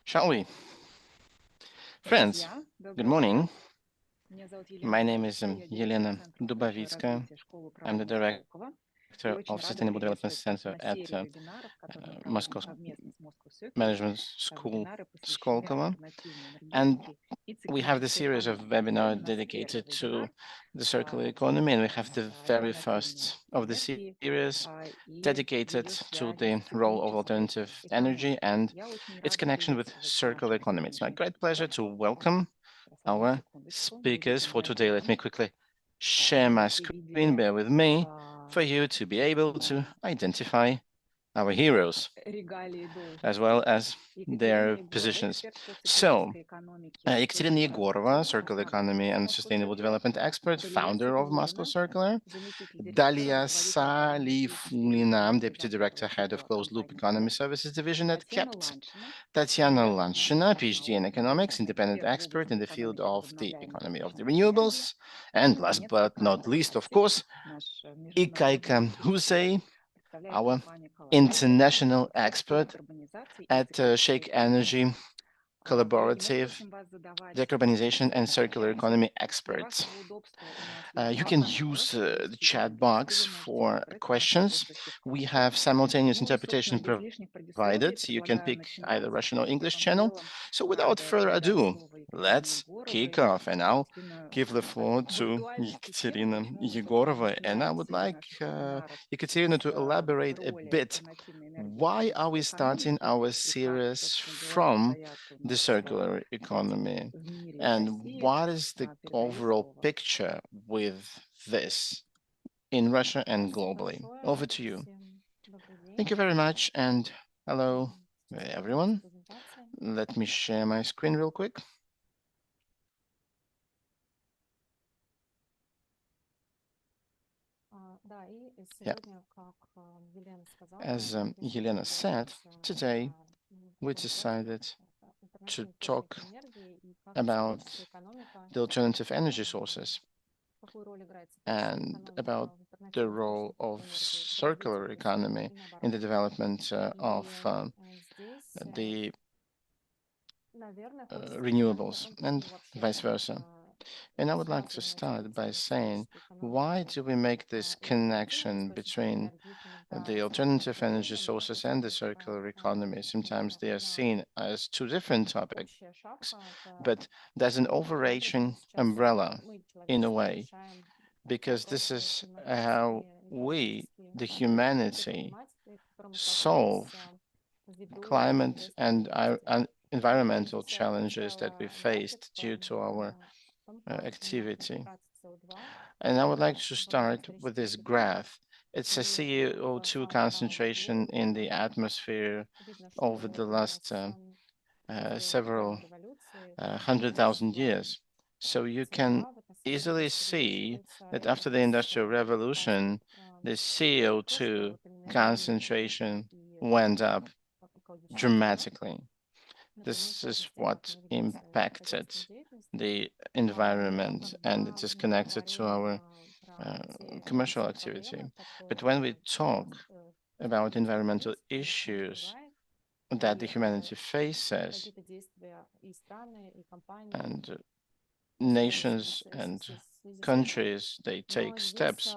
Shall we? Friends, good morning. My name is Елена Dubovitska. I'm the director of Sustainable Development Center at Moscow Management School, SKOLKOVO. And we have the series of webinars dedicated to the circular economy, and we have the very first of the series dedicated to the role of alternative energy and its connection with circular economy. It's my great pleasure to welcome our speakers for today. Let me quickly share my screen, bear with me, for you to be able to identify our heroes, as well as their positions. So, Ekaterina Yegorova, Circular Economy and Sustainable Development Expert, founder of Moscow Circular. Dalia Salifulina, Deputy Director, Head of Closed Loop Economy Services Division at KEPT. Tatiana Lanshina, PhD in Economics, independent expert in the field of the economy of the renewables. And last but not least, of course, Ikaika Husey, our international expert at Sheikh Energy Collaborative Decarbonization and Circular Economy Experts. You can use the chat box for questions. We have simultaneous interpretation provided. You can pick either Russian or English channel. So without further ado, let's kick off. And I'll give the floor to Ekaterina Yegorova. And I would like Ekaterina to elaborate a bit. Why are we starting our series from the circular economy? And what is the overall picture with this in Russia and globally? Over to you. Thank you very much, and hello, everyone. Let me share my screen real quick. Yeah. As Yelena said, today we decided to talk about the alternative energy sources and about the role of circular economy in the development of the renewables and vice versa. And I would like to start by saying, why do we make this connection between the alternative energy sources and the circular economy? Sometimes they are seen as two different topics, but there's an overarching umbrella in a way, because this is how we, the humanity, solve climate and environmental challenges that we faced due to our activity. And I would like to start with this graph. It's a CO2 concentration in the atmosphere over the last several 100,000 years. So you can easily see that after the Industrial Revolution, the CO2 concentration went up dramatically. This is what impacted the environment, and it is connected to our commercial activity. But when we talk about environmental issues that the humanity faces, and nations and countries, they take steps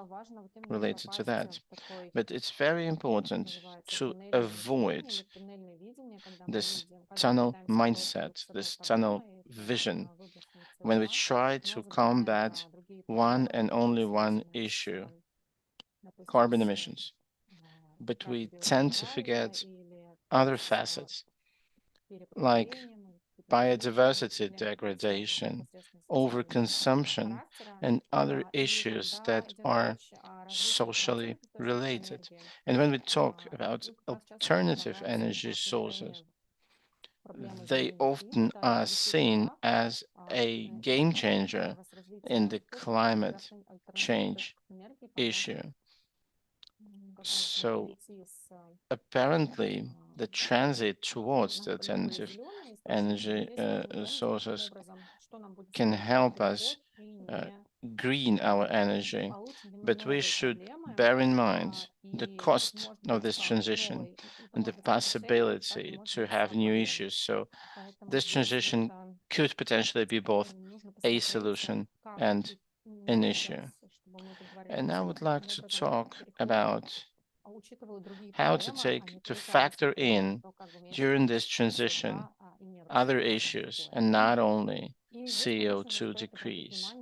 related to that. But it's very important to avoid this tunnel mindset, this tunnel vision, when we try to combat one and only one issue, carbon emissions. But we tend to forget other facets, like biodiversity degradation, overconsumption, and other issues that are socially related. And when we talk about alternative energy sources, they often are seen as a game changer in the climate change issue. So apparently, the transit towards the alternative energy sources can help us green our energy, but we should bear in mind the cost of this transition and the possibility to have new issues. So this transition could potentially be both a solution and an issue. And I would like to talk about how to factor in during this transition other issues and not only CO2 decrease.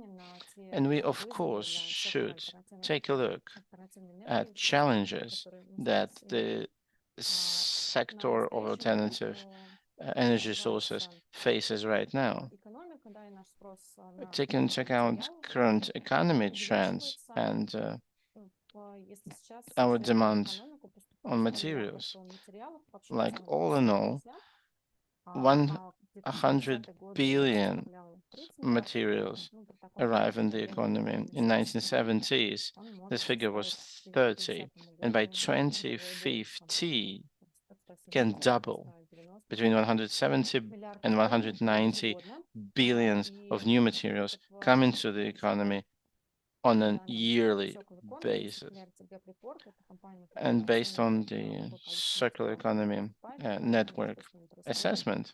And we, of course, should take a look at challenges that the sector of alternative energy sources faces right now. Taking into account current economy trends and our demand on materials, like all in all, 100 billion materials arrive in the economy. In 1970s, this figure was 30, and by 2050 can double between 170 and 190 billions of new materials come into the economy on a yearly basis. And based on the circular economy network assessment,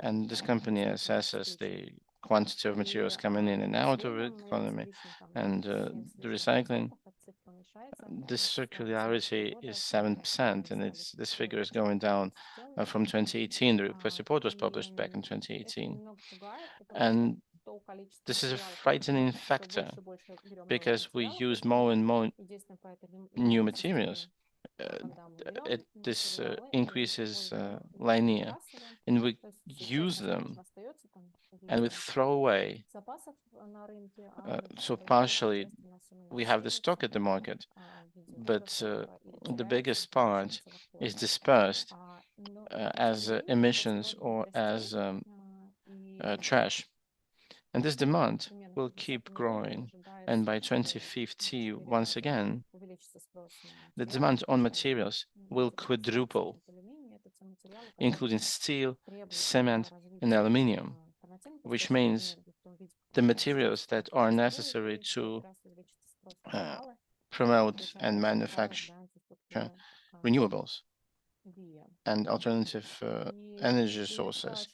and this company assesses the quantity of materials coming in and out of the economy and the recycling, this circularity is 7%, and this figure is going down from 2018. The request report was published back in 2018. And this is a frightening factor because we use more and more new materials. This increase is linear, and we use them and we throw away. So partially we have the stock at the market, but the biggest part is dispersed as emissions or as trash. And this demand will keep growing. And by 2050, once again, the demand on materials will quadruple, including steel, cement, and aluminium, which means the materials that are necessary to promote and manufacture renewables and alternative energy sources.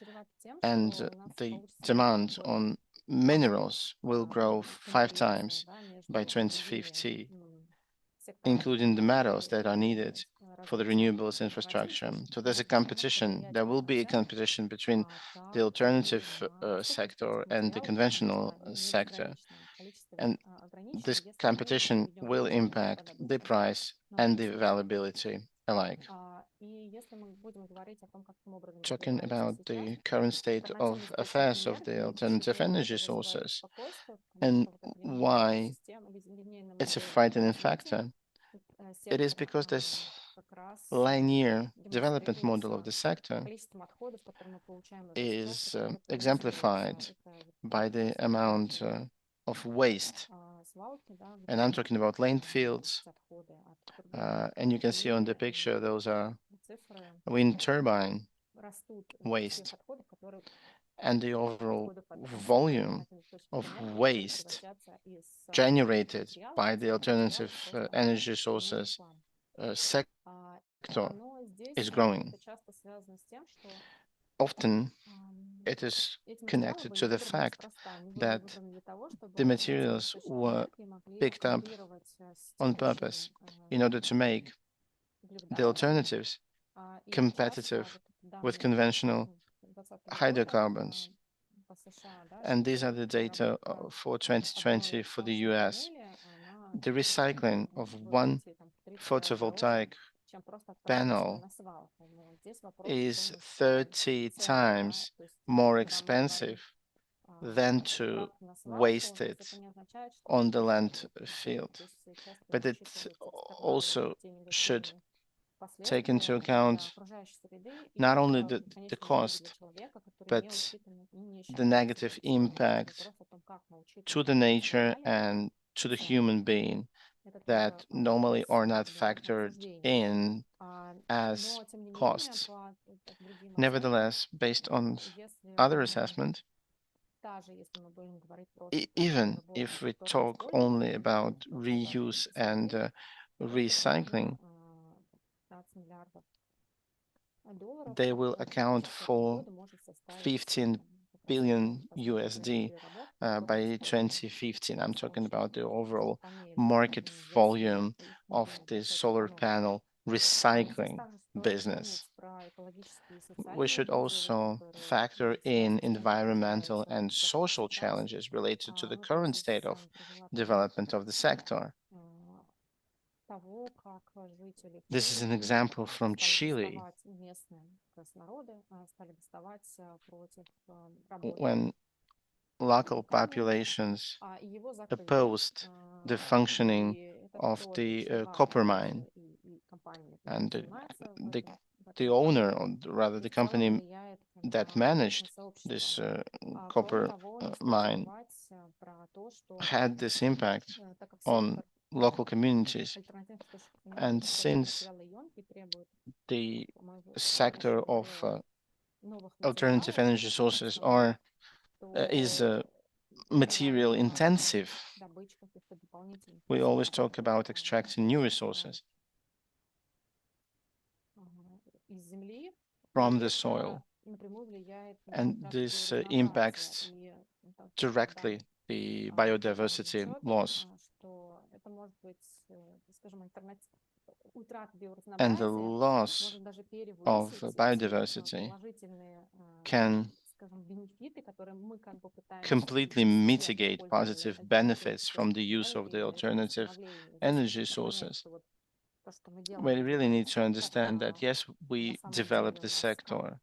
And the demand on minerals will grow 5 times by 2050, including the metals that are needed for the renewables infrastructure. So there's a competition. There will be a competition between the alternative sector and the conventional sector. And this competition will impact the price and the availability alike. Talking about the current state of affairs of the alternative energy sources and why it's a frightening factor, it is because this linear development model of the sector is exemplified by the amount of waste. And I'm talking about landfills. And you can see on the picture, those are wind turbine waste. And the overall volume of waste generated by the alternative energy sources sector is growing. Often it is connected to the fact that the materials were picked up on purpose in order to make the alternatives competitive with conventional hydrocarbons. And these are the data for 2020 for the US. The recycling of one photovoltaic panel is 30 times more expensive than to waste it on the landfill. But it also should take into account not only the cost, but the negative impact to the nature and to the human being that normally are not factored in as costs. Nevertheless, based on other assessment, Even if we talk only about reuse and recycling, they will account for 15 billion USD by 2015. I'm talking about the overall market volume of the solar panel recycling business. We should also factor in environmental and social challenges related to the current state of development of the sector. This is an example from Chile, when local populations opposed the functioning of the copper mine, and the owner, or rather the company that managed this copper mine, had this impact on local communities. And since the sector of alternative energy sources is material intensive, we always talk about extracting new resources from the soil, and this impacts directly the biodiversity loss. And the loss of biodiversity can completely mitigate positive benefits from the use of the alternative energy sources. We really need to understand that, yes, we develop the sector,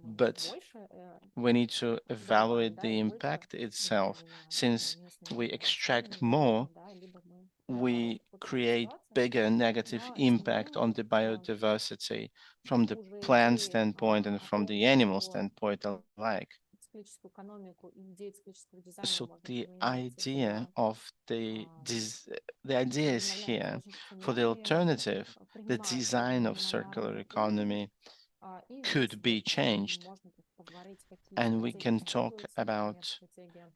but we need to evaluate the impact itself. Since we extract more, we create bigger negative impact on the biodiversity from the plant standpoint and from the animal standpoint alike. So the idea is here for the alternative, the design of circular economy could be changed, and we can talk about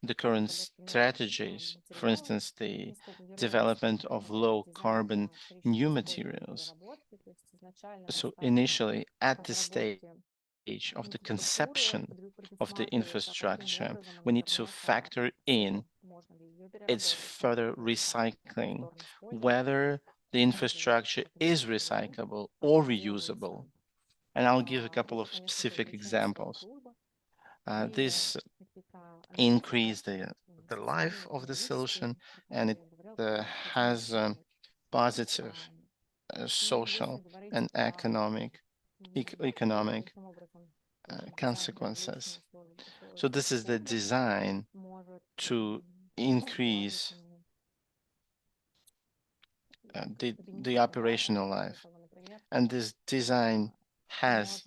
the current strategies, for instance, the development of low carbon new materials. So initially, at the stage of the conception of the infrastructure, we need to factor in its further recycling, whether the infrastructure is recyclable or reusable. And I'll give a couple of specific examples. This increase the life of the solution, and it has positive social and economic consequences. So this is the design to increase the operational life, and this design has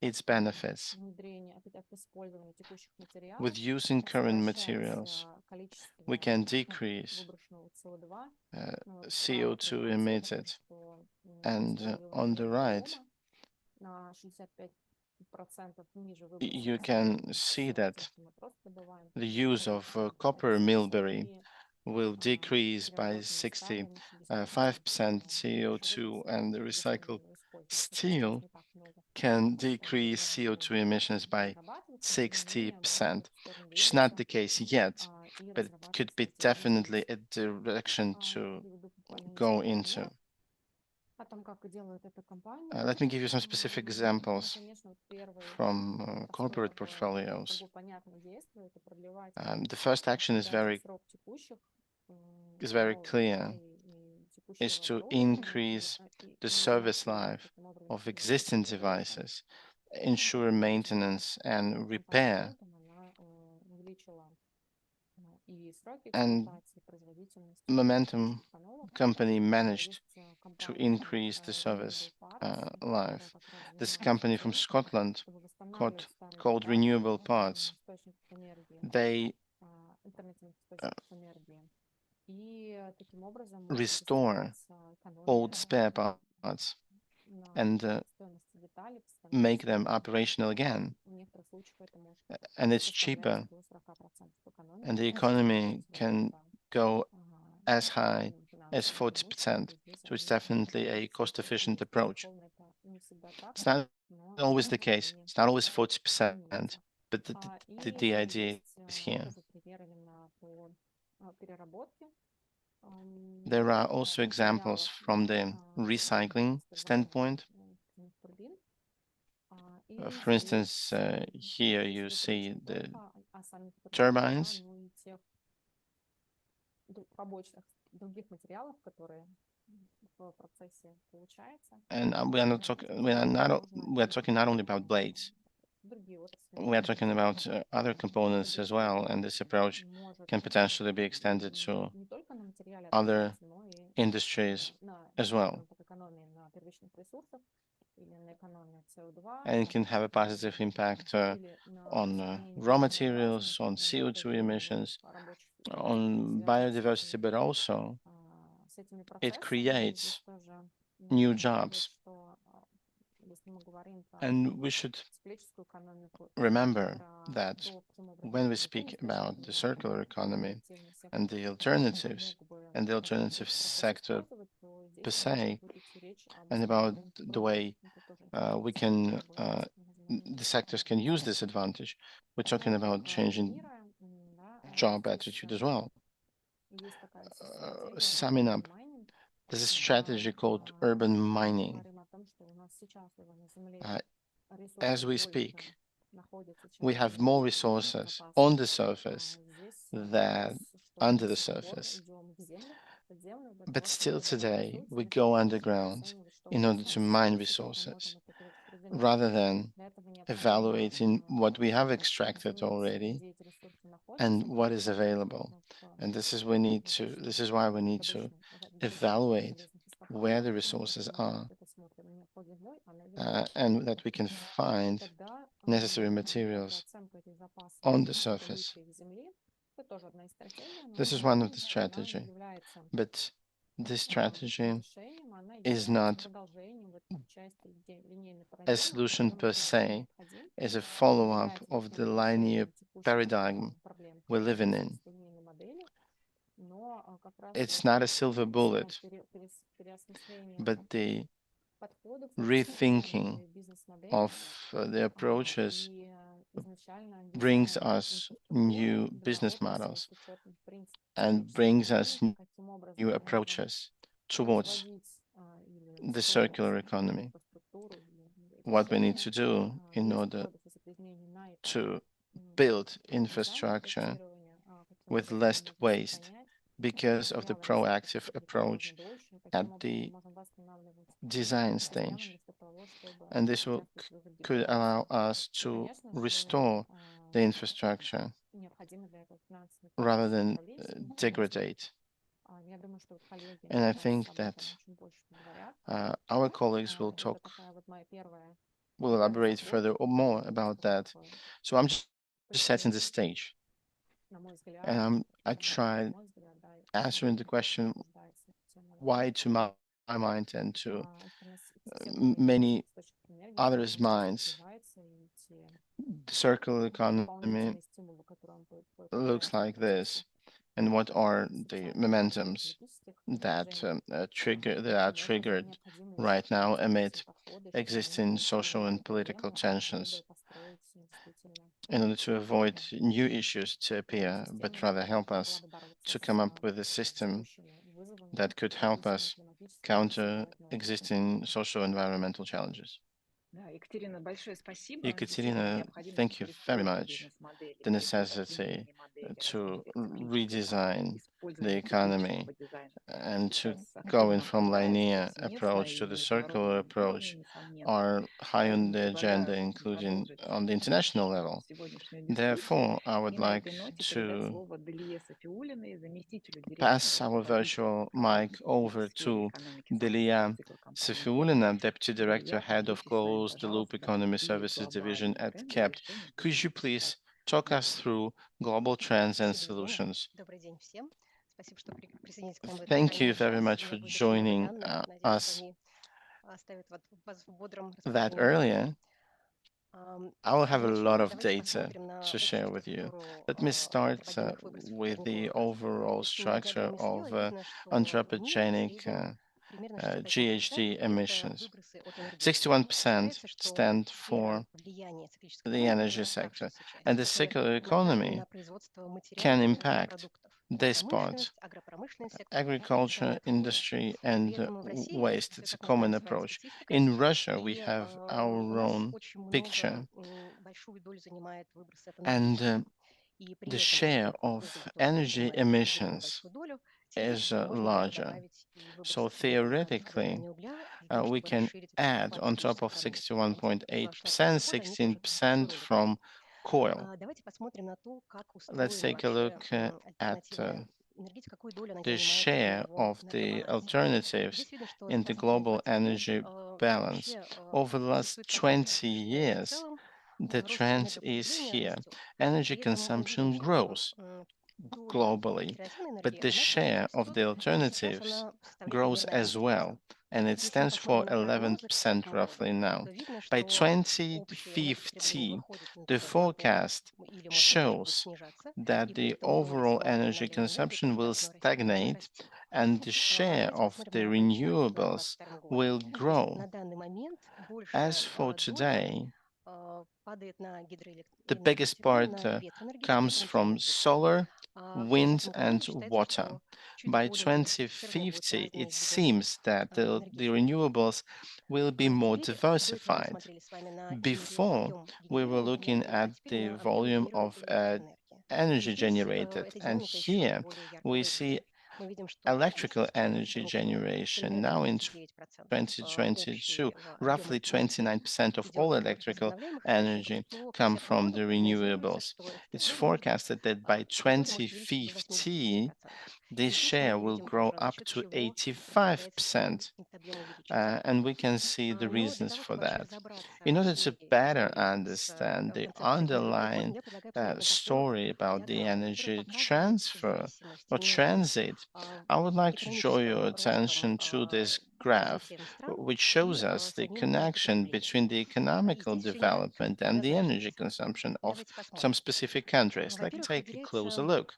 its benefits. With using current materials, we can decrease CO2 emitted, and on the right, you can see that the use of copper millbury will decrease by 65% CO2, and the recycled steel can decrease CO2 emissions by 60%, which is not the case yet, but it could be definitely a direction to go into. Let me give you some specific examples from corporate portfolios. The first action is very clear, is to increase the service life of existing devices, ensure maintenance and repair, and Momentum company managed to increase the service life. This company from Scotland called Renewable Parts, they restore old spare parts and make them operational again. And it's cheaper and the economy can go as high as 40%. So it's definitely a cost-efficient approach. It's not always the case. It's not always 40%, but the idea is here. There are also examples from the recycling standpoint. For instance, here you see the turbines. And we're talking not only about blades. We are talking about other components as well, and this approach can potentially be extended to other industries as well. And it can have a positive impact on raw materials, on CO2 emissions, on biodiversity, but also it creates new jobs. And we should remember that when we speak about the circular economy and the alternatives and the alternative sector per se, and about the way the sectors can use this advantage, we're talking about changing job attitude as well. Summing up, there's a strategy called urban mining. As we speak, we have more resources on the surface than under the surface. But still today, we go underground in order to mine resources, rather than evaluating what we have extracted already and what is available. And this is why we need to evaluate where the resources are, and that we can find necessary materials on the surface. This is one of the strategy, but this strategy is not a solution per se, as a follow-up of the linear paradigm we're living in. It's not a silver bullet, but the rethinking of the approaches brings us new business models and brings us new approaches towards the circular economy. What we need to do in order to build infrastructure with less waste because of the proactive approach at the design stage. And this could allow us to restore the infrastructure rather than degrade. And I think that our colleagues will elaborate further or more about that. So I'm just setting the stage. And I tried answering the question why, to my mind and to many others' minds, the circular economy looks like this, and what are the momentums that are triggered right now amid existing social and political tensions, in order to avoid new issues to appear, but rather help us to come up with a system that could help us counter existing social environmental challenges. Ekaterina, thank you very much. The necessity to redesign the economy and to going from linear approach to the circular approach are high on the agenda, including on the international level. Therefore, I would like to pass our virtual mic over to Delia Safiulina, Deputy Director, Head of Closed Loop Economy Services Division at KEPT. Could you please talk us through global trends and solutions? Thank you very much for joining us that earlier. I will have a lot of data to share with you. Let me start with the overall structure of anthropogenic GHG emissions. 61% stand for the energy sector, and the circular economy can impact this part. Agriculture, industry, and waste. It's a common approach. In Russia, we have our own picture, and the share of energy emissions is larger. So theoretically, we can add on top of 61.8%, 16% from coal. Let's take a look at the share of the alternatives in the global energy balance. Over the last 20 years, the trend is here. Energy consumption grows globally, but the share of the alternatives grows as well, and it stands for 11% roughly now. By 2050, the forecast shows that the overall energy consumption will stagnate and the share of the renewables will grow. As for today, the biggest part comes from solar, wind, and water. By 2050, it seems that the renewables will be more diversified. Before, we were looking at the volume of energy generated, and here we see electrical energy generation. Now in 2022, roughly 29% of all electrical energy come from the renewables. It's forecasted that by 2050, this share will grow up to 85%. And we can see the reasons for that. In order to better understand the underlying story about the energy transfer or transit, I would like to draw your attention to this graph, which shows us the connection between the economical development and the energy consumption of some specific countries. Let's take a closer look.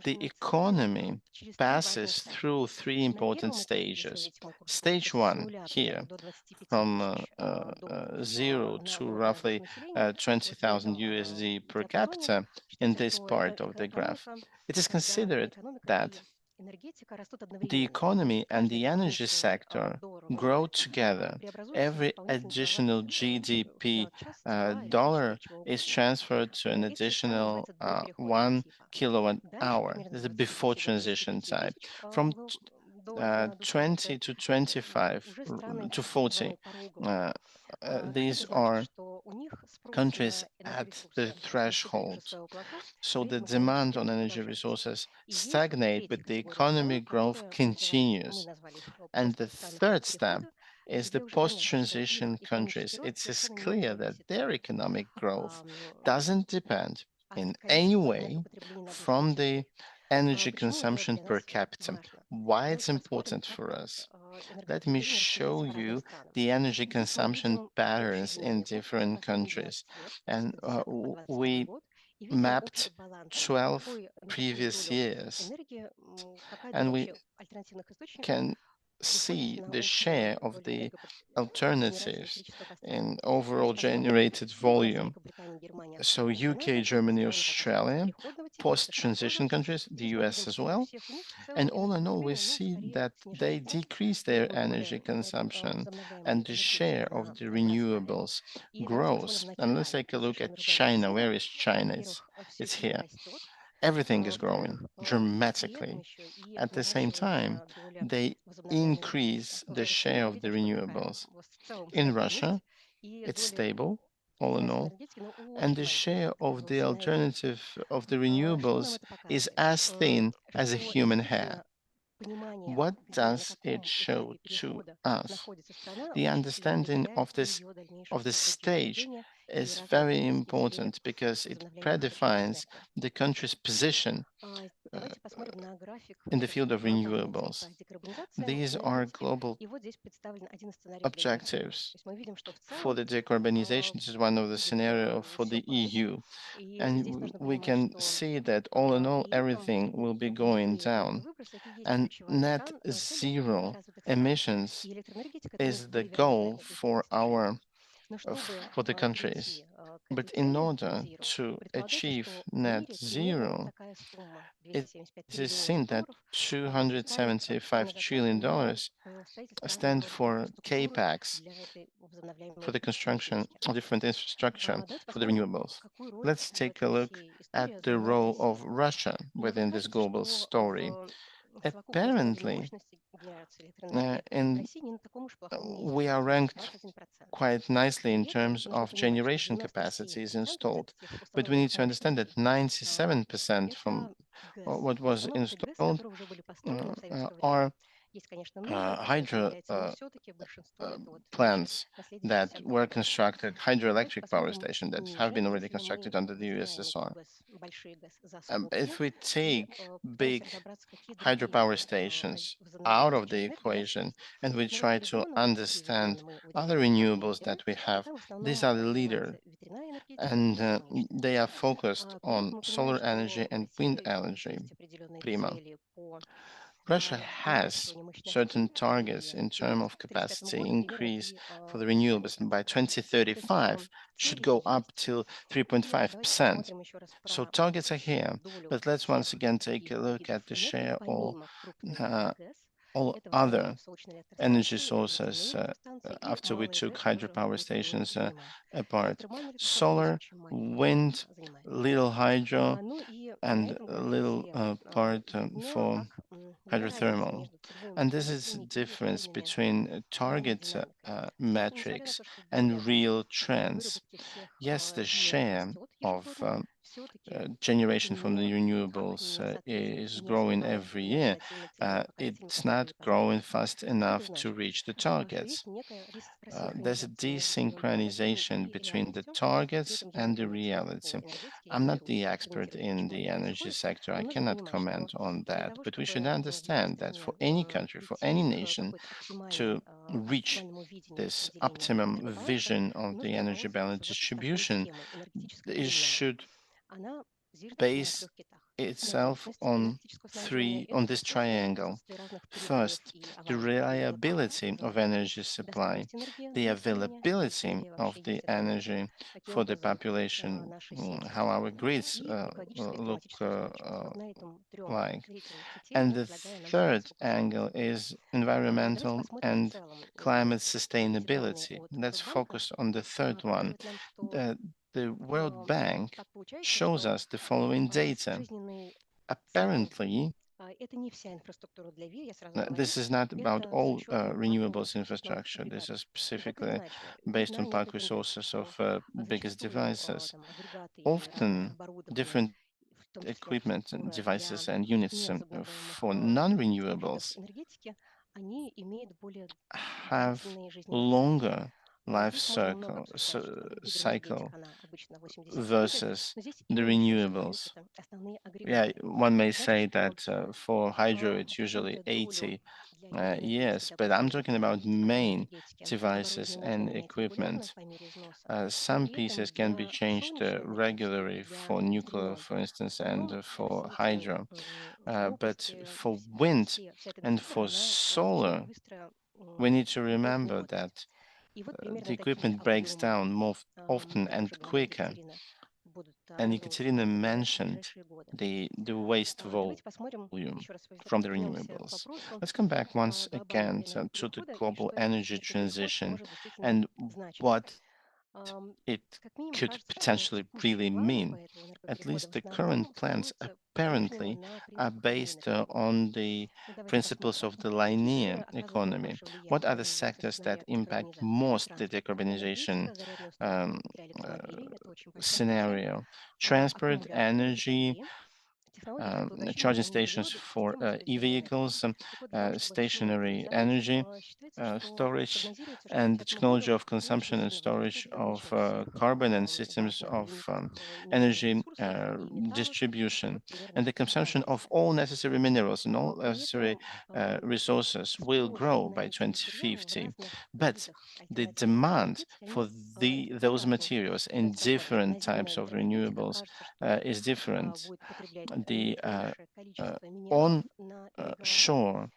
The economy passes through three important stages. Stage one here, from 0 to roughly 20,000 USD per capita in this part of the graph. It is considered that the economy and the energy sector grow together. Every additional GDP dollar is transferred to an additional 1 kilowatt hour. This is the before transition type. From 20 to 25 to 40, these are countries at the threshold. So the demand on energy resources stagnate, but the economic growth continues. And the third step is the post-transition countries. It is clear that their economic growth doesn't depend in any way from the energy consumption per capita. Why it's important for us? Let me show you the energy consumption patterns in different countries. And we mapped 12 previous years, and we can see the share of the alternatives in overall generated volume. So UK, Germany, Australia, post-transition countries, the US as well. And all in all, we see that they decrease their energy consumption and the share of the renewables grows. And let's take a look at China. Where is China? It's here. Everything is growing dramatically. At the same time, they increase the share of the renewables. In Russia, it's stable, all in all, and the share of the alternative of the renewables is as thin as a human hair. What does it show to us? The understanding of this stage is very important because it predefines the country's position uh, in the field of renewables. These are global objectives for the decarbonization. This is one of the scenarios for the EU. And we can see that all in all, everything will be going down. And net zero emissions is the goal for for the countries. But in order to achieve net zero, it is seen that $275 trillion stand for capex for the construction of different infrastructure for the renewables. Let's take a look at the role of Russia within this global story. Apparently, we are ranked quite nicely in terms of generation capacities installed, but we need to understand that 97% from what was installed are hydro plants that were constructed, hydroelectric power stations that have been already constructed under the USSR. If we take big hydropower stations out of the equation and we try to understand other renewables that we have, these are the leader, and they are focused on solar energy and wind energy, prima. Russia has certain targets in terms of capacity increase for the renewables, and by 2035 should go up to 3.5%. So targets are here, but let's once again take a look at the share of all other energy sources after we took hydropower stations apart. Solar, wind, little hydro, and a little part for hydrothermal. And this is the difference between target metrics and real trends. Yes, the share of generation from the renewables is growing every year. It's not growing fast enough to reach the targets. There's a desynchronization between the targets and the reality. I'm not the expert in the energy sector. I cannot comment on that, but we should understand that for any country, for any nation to reach this optimum vision of the energy balance distribution, it should base itself on this triangle. First, the reliability of energy supply, the availability of the energy for the population, how our grids look like. And the third angle is environmental and climate sustainability. Let's focus on the third one. The World Bank shows us the following data. Apparently, this is not about all renewables infrastructure. This is specifically based on park resources of biggest devices. Often, different equipment and devices and units for non-renewables have longer life cycle versus the renewables. Yeah, one may say that for hydro it's usually 80 years, but I'm talking about main devices and equipment. Some pieces can be changed regularly for nuclear, for instance, and for hydro. But for wind and for solar, we need to remember that the equipment breaks down more often and quicker. And Ekaterina mentioned the waste volume from the renewables. Let's come back once again to the global energy transition and what it could potentially really mean. At least the current plans apparently are based on the principles of the linear economy. What are the sectors that impact most the decarbonization um, uh, scenario? Transport, energy, charging stations for e-vehicles, stationary energy storage, and the technology of consumption and storage of carbon and systems of energy distribution. And the consumption of all necessary minerals and all necessary resources will grow by 2050. But the demand for those materials in different types of renewables is different. The onshore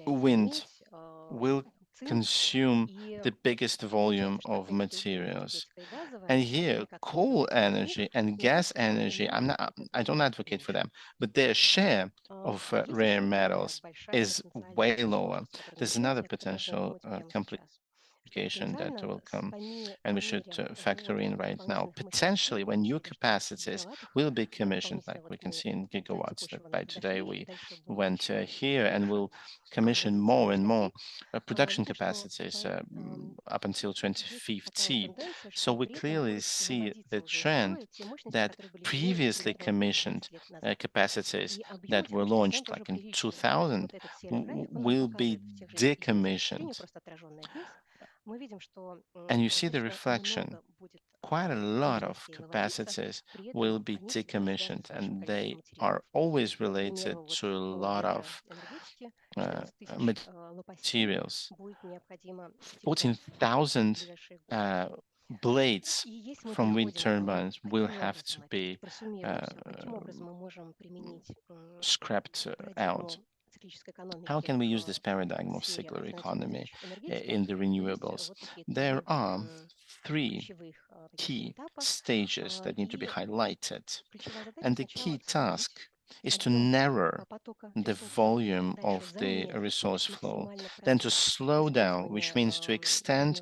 wind will consume the biggest volume of materials. And here, coal energy and gas energy, I don't advocate for them, but their share of rare metals is way lower. There's another potential complication that will come, and we should factor in right now. Potentially, when new capacities will be commissioned, like we can see in gigawatts, that by today we went here and will commission more and more production capacities up until 2050. So we clearly see the trend that previously commissioned capacities that were launched like in 2000 will be decommissioned. And you see the reflection. Quite a lot of capacities will be decommissioned, and they are always related to a lot of materials. 14,000 blades from wind turbines will have to be scrapped out. How can we use this paradigm of circular economy in the renewables? There are three key stages that need to be highlighted. And the key task is to narrow the volume of the resource flow, then to slow down, which means to extend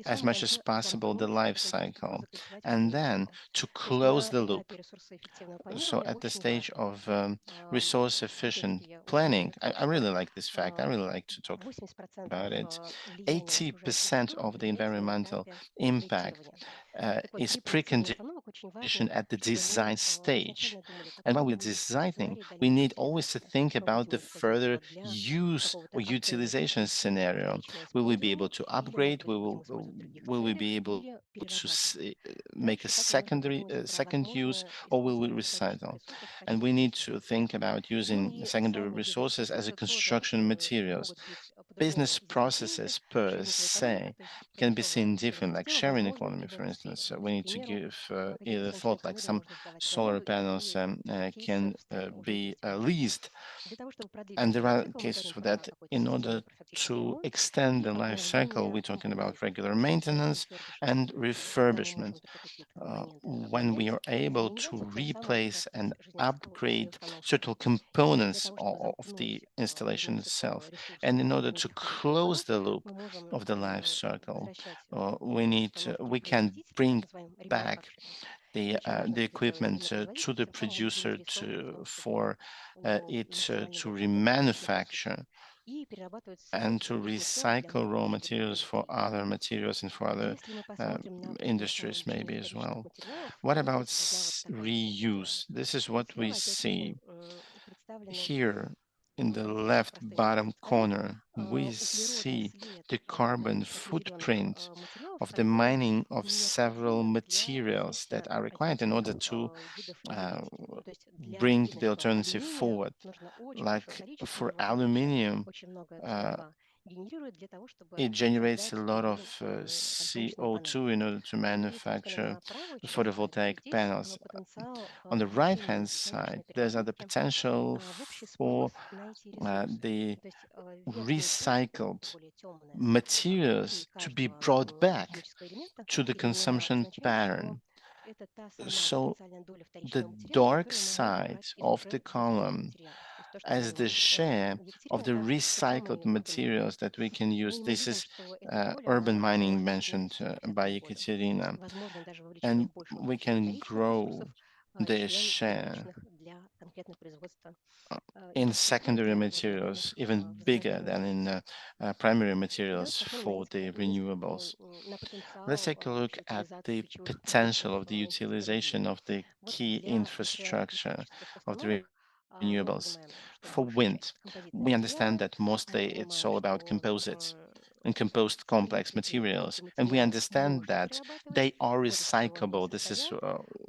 as much as possible the life cycle, and then to close the loop. So at the stage of resource efficient planning, I really like this fact. I really like to talk about it. 80% of the environmental impact is preconditioned at the design stage. And while we're designing, we need always to think about the further use or utilization scenario. Will we be able to upgrade? Will we be able to make a second use, or will we recycle? And we need to think about using secondary resources as a construction materials. Business processes per se can be seen different, like sharing economy, for instance. We need to give either thought, like some solar panels can be leased, and there are cases for that. In order to extend the life cycle, we're talking about regular maintenance and refurbishment. When we are able to replace and upgrade certain components of the installation itself, and in order to close the loop of the life cycle, we can bring back the equipment to the producer for it to remanufacture and to recycle raw materials for other materials and for other uh, industries maybe as well. What about reuse? This is what we see here in the left bottom corner. We see the carbon footprint of the mining of several materials that are required in order to uh, bring the alternative forward. Like for aluminium, uh, it generates a lot of CO2 in order to manufacture photovoltaic panels. On the right-hand side, there's the potential for the recycled materials to be brought back to the consumption pattern. So the dark side of the column as the share of the recycled materials that we can use. This is urban mining mentioned by Ekaterina, and we can grow their share. in secondary materials, even bigger than in primary materials for the renewables. Let's take a look at the potential of the utilization of the key infrastructure of the renewables. For wind, we understand that mostly it's all about composites and composed complex materials, and we understand that they are recyclable. This is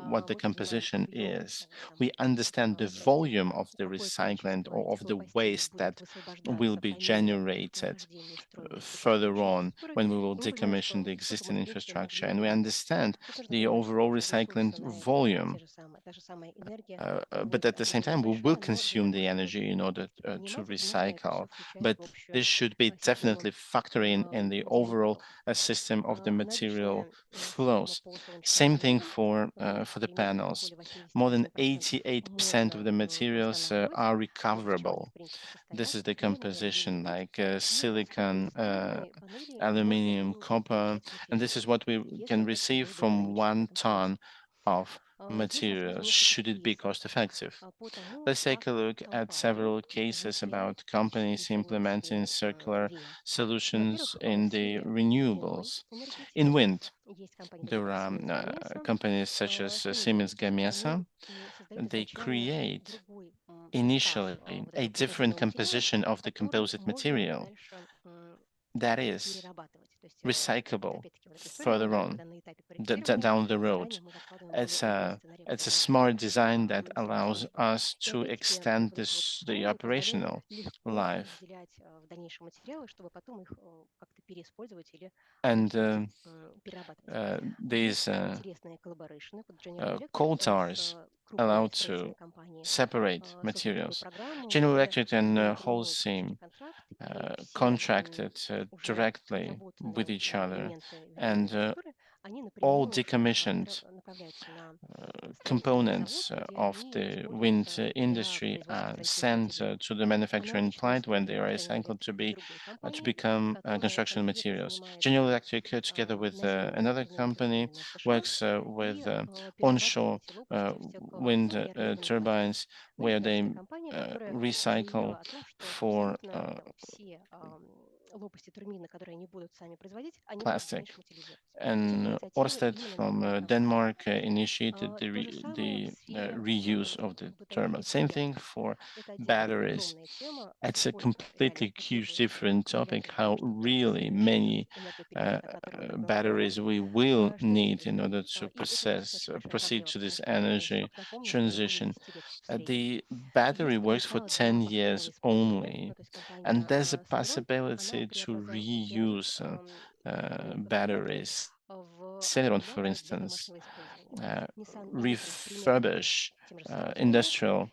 what the composition is. We understand the volume of the recyclant or of the waste that will be generated further on when we will decommission the existing infrastructure, and we understand the overall recycling volume. But at the same time, we will consume the energy in order to recycle. But this should be definitely factoring in the overall system of the material flows. Same thing for the panels. More than 88% of the materials are recoverable. This is the composition, like silicon, aluminum, copper, and this is what we can receive from 1 ton of materials, should it be cost effective. Let's take a look at several cases about companies implementing circular solutions in the renewables. In wind, there are companies such as Siemens Gamesa. They create initially a different composition of the composite material that is recyclable further on down the road. It's a smart design that allows us to extend the operational life. And these coal tars allow to separate materials. General Electric and Holcim contracted directly with each other, and all decommissioned components of the wind industry are sent to the manufacturing plant when they are recycled to become construction materials. General Electric, together with another company, works with onshore wind turbines, where they recycle for plastic. And Ørsted from Denmark initiated the reuse of the turbine. Same thing for batteries. It's a completely huge different topic, how really many batteries we will need in order to proceed to this energy transition. The battery works for 10 years only, and there's a possibility to reuse batteries. Celeron, for instance, uh, refurbish industrial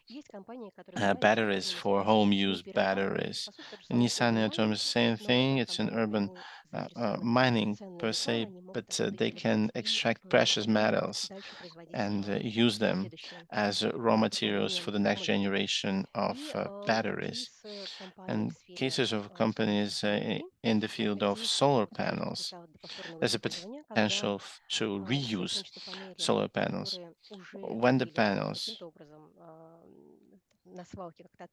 batteries for home use batteries. Nissan Atom is the same thing. It's an urban mining per se, but they can extract precious metals and use them as raw materials for the next generation of batteries. And cases of companies in the field of solar panels, there's a potential to reuse solar panels. When the panels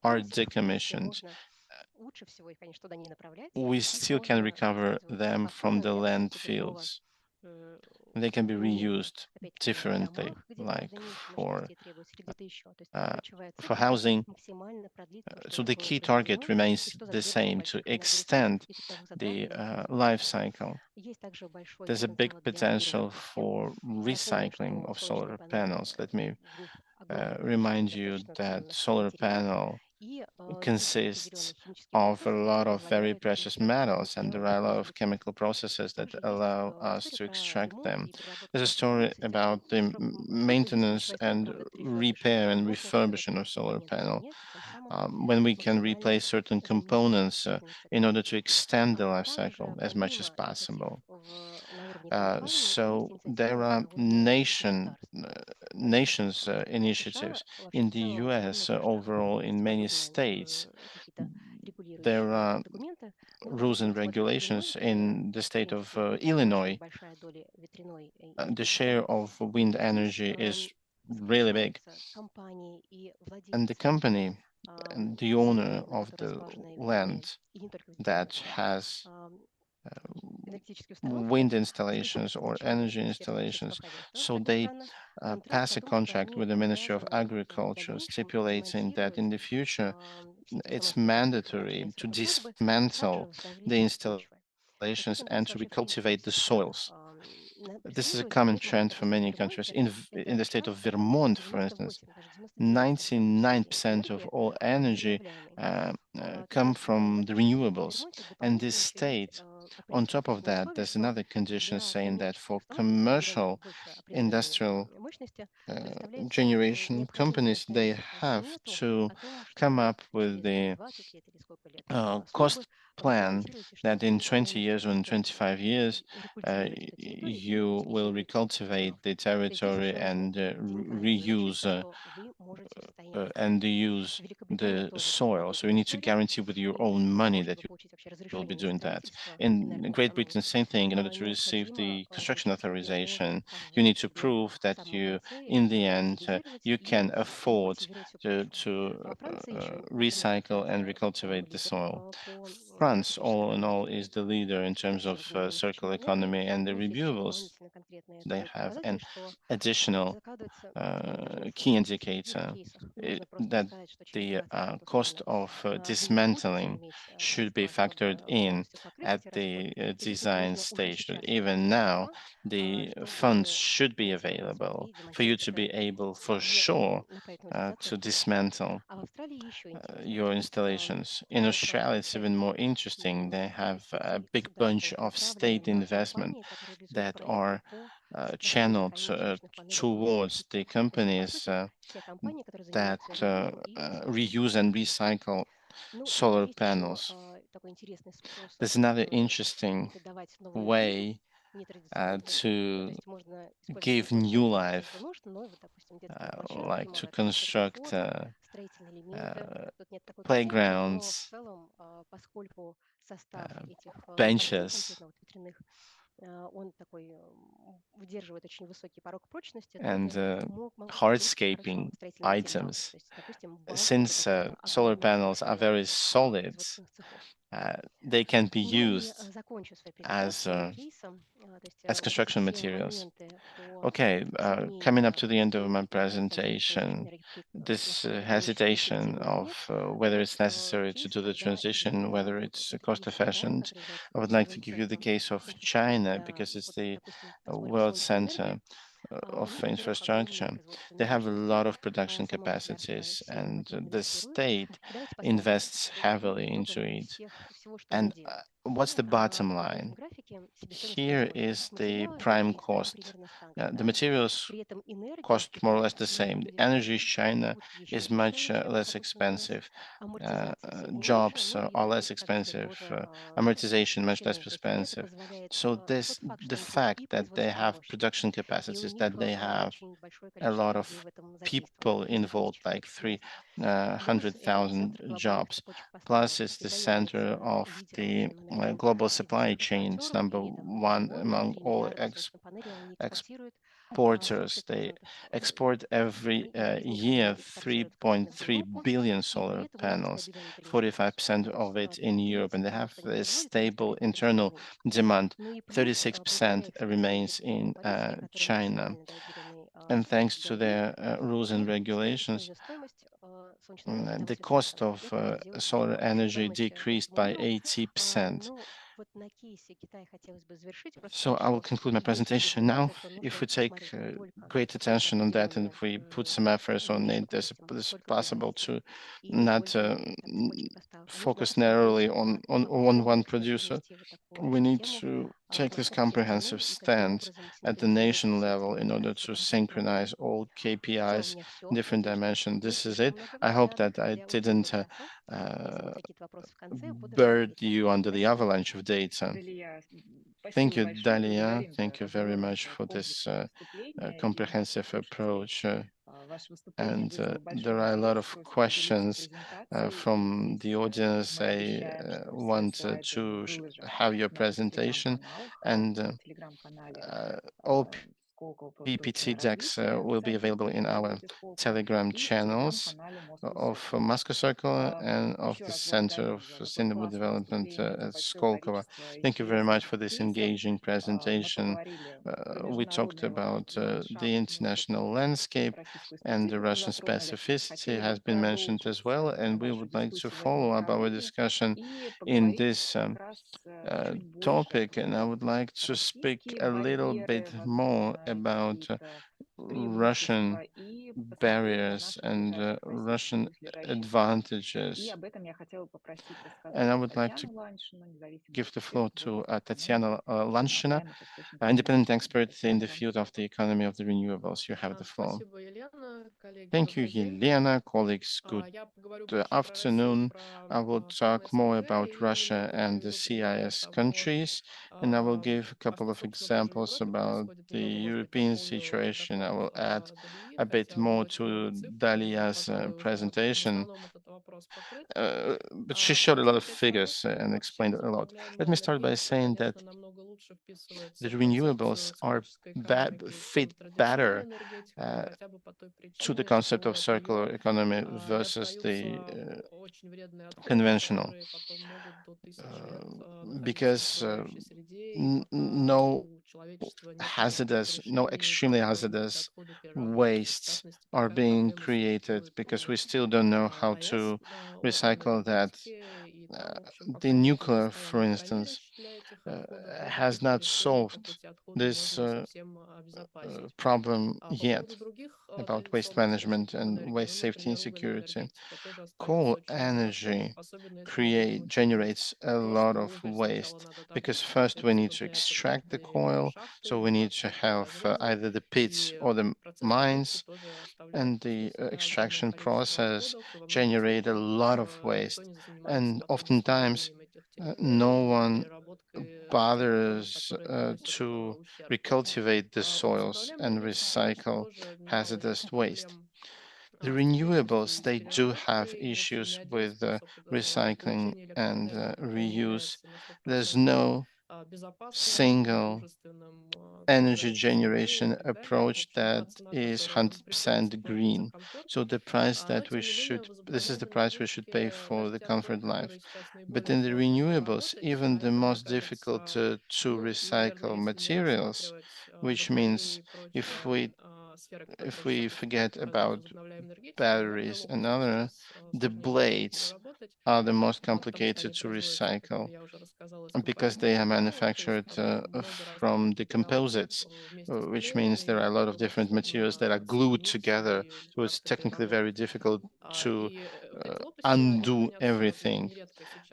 are decommissioned, we still can recover them from the landfills. They can be reused differently, like uh, for housing. So the key target remains the same, to extend the life cycle. There's a big potential for recycling of solar panels. Let me remind you that solar panel consists of a lot of very precious metals, and there are a lot of chemical processes that allow us to extract them. There's a story about the maintenance and repair and refurbishing of solar panel, when we can replace certain components in order to extend the life cycle as much as possible. So there are nations initiatives in the US. Overall, in many states, there are rules and regulations. In the state of Illinois, the share of wind energy is really big. And the company and the owner of the land that has wind installations or energy installations. So they pass a contract with the Ministry of Agriculture stipulating that in the future it's mandatory to dismantle the installations and to recultivate the soils. This is a common trend for many countries. In the state of Vermont, for instance, 99% of all energy come from the renewables. And this state, on top of that, there's another condition saying that for commercial industrial generation companies, they have to come up with the cost plan that in 20 years or in 25 years, you will recultivate the territory and reuse and use the soil. So you need to guarantee with your own money that you'll be doing that. In Great Britain, same thing. In order to receive the construction authorization, you need to prove that you, in the end, you can afford to recycle and recultivate the soil. France, all in all, is the leader in terms of circular economy and the renewables. They have an additional key indicator that the cost of dismantling should be factored in at the design stage. That even now, the funds should be available for you to be able, for sure, to dismantle your installations. In Australia, it's even more interesting. They have a big bunch of state investment that are channeled towards the companies that reuse and recycle solar panels. There's another interesting way to give new life, like to construct playgrounds, benches, and hardscaping items. Since solar panels are very solid, they can be used as construction materials. Okay, coming up to the end of my presentation, this hesitation of whether it's necessary to do the transition, whether it's cost efficient, I would like to give you the case of China because it's the world center of infrastructure. They have a lot of production capacities, and the state invests heavily into it. And what's the bottom line? Here is the prime cost. The materials cost more or less the same. The energy in China is much less expensive. Jobs are less expensive. Amortization much less expensive. So the fact that they have production capacities, that they have a lot of people involved, like 300,000 jobs. Plus, it's the center of the global supply chains, number one among all exporters. They export every year 3.3 billion solar panels, 45% of it in Europe, and they have a stable internal demand. 36% remains in China. And thanks to their rules and regulations, the cost of solar energy decreased by 80%. So I will conclude my presentation now. If we take great attention on that and if we put some efforts on it, it's possible to not focus narrowly on one producer. We need to take this comprehensive stand at the nation level in order to synchronize all KPIs in different dimensions. This is it. I hope that I didn't bird you under the avalanche of data. Thank you, Dalia. Thank you very much for this comprehensive approach. And there are a lot of questions from the audience. I want to have your presentation, and all PPT decks will be available in our Telegram channels of Moscow Circle and of the Center of Sustainable Development at Skolkovo. Thank you very much for this engaging presentation. We talked about the international landscape, and the Russian specificity has been mentioned as well, and we would like to follow up our discussion in this topic, and I would like to speak a little bit more about Russian barriers and Russian advantages. And I would like to give the floor to Tatiana Lanshina, independent expert in the field of the economy of the renewables. You have the floor. Thank you, Elena. Colleagues, good afternoon. I will talk more about Russia and the CIS countries, and I will give a couple of examples about the European situation. I will add a bit more to Dalia's presentation, but she showed a lot of figures and explained a lot. Let me start by saying that the renewables are fit better to the concept of circular economy versus the conventional, because no hazardous, no extremely hazardous wastes are being created because we still don't know how to recycle that. The nuclear, for instance, has not solved this problem yet about waste management and waste safety and security. Coal energy generates a lot of waste because first we need to extract the coal, so we need to have either the pits or the mines, and the extraction process generate a lot of waste, and oftentimes no one bothers to recultivate the soils and recycle hazardous waste. The renewables, they do have issues with recycling and reuse. There's no single energy generation approach that is 100% green. So the price that this is the price we should pay for the comfort life. But in the renewables, even the most difficult to recycle materials, which means if we forget about batteries and other, the blades are the most complicated to recycle because they are manufactured from the composites, which means there are a lot of different materials that are glued together. So it's technically very difficult to undo everything.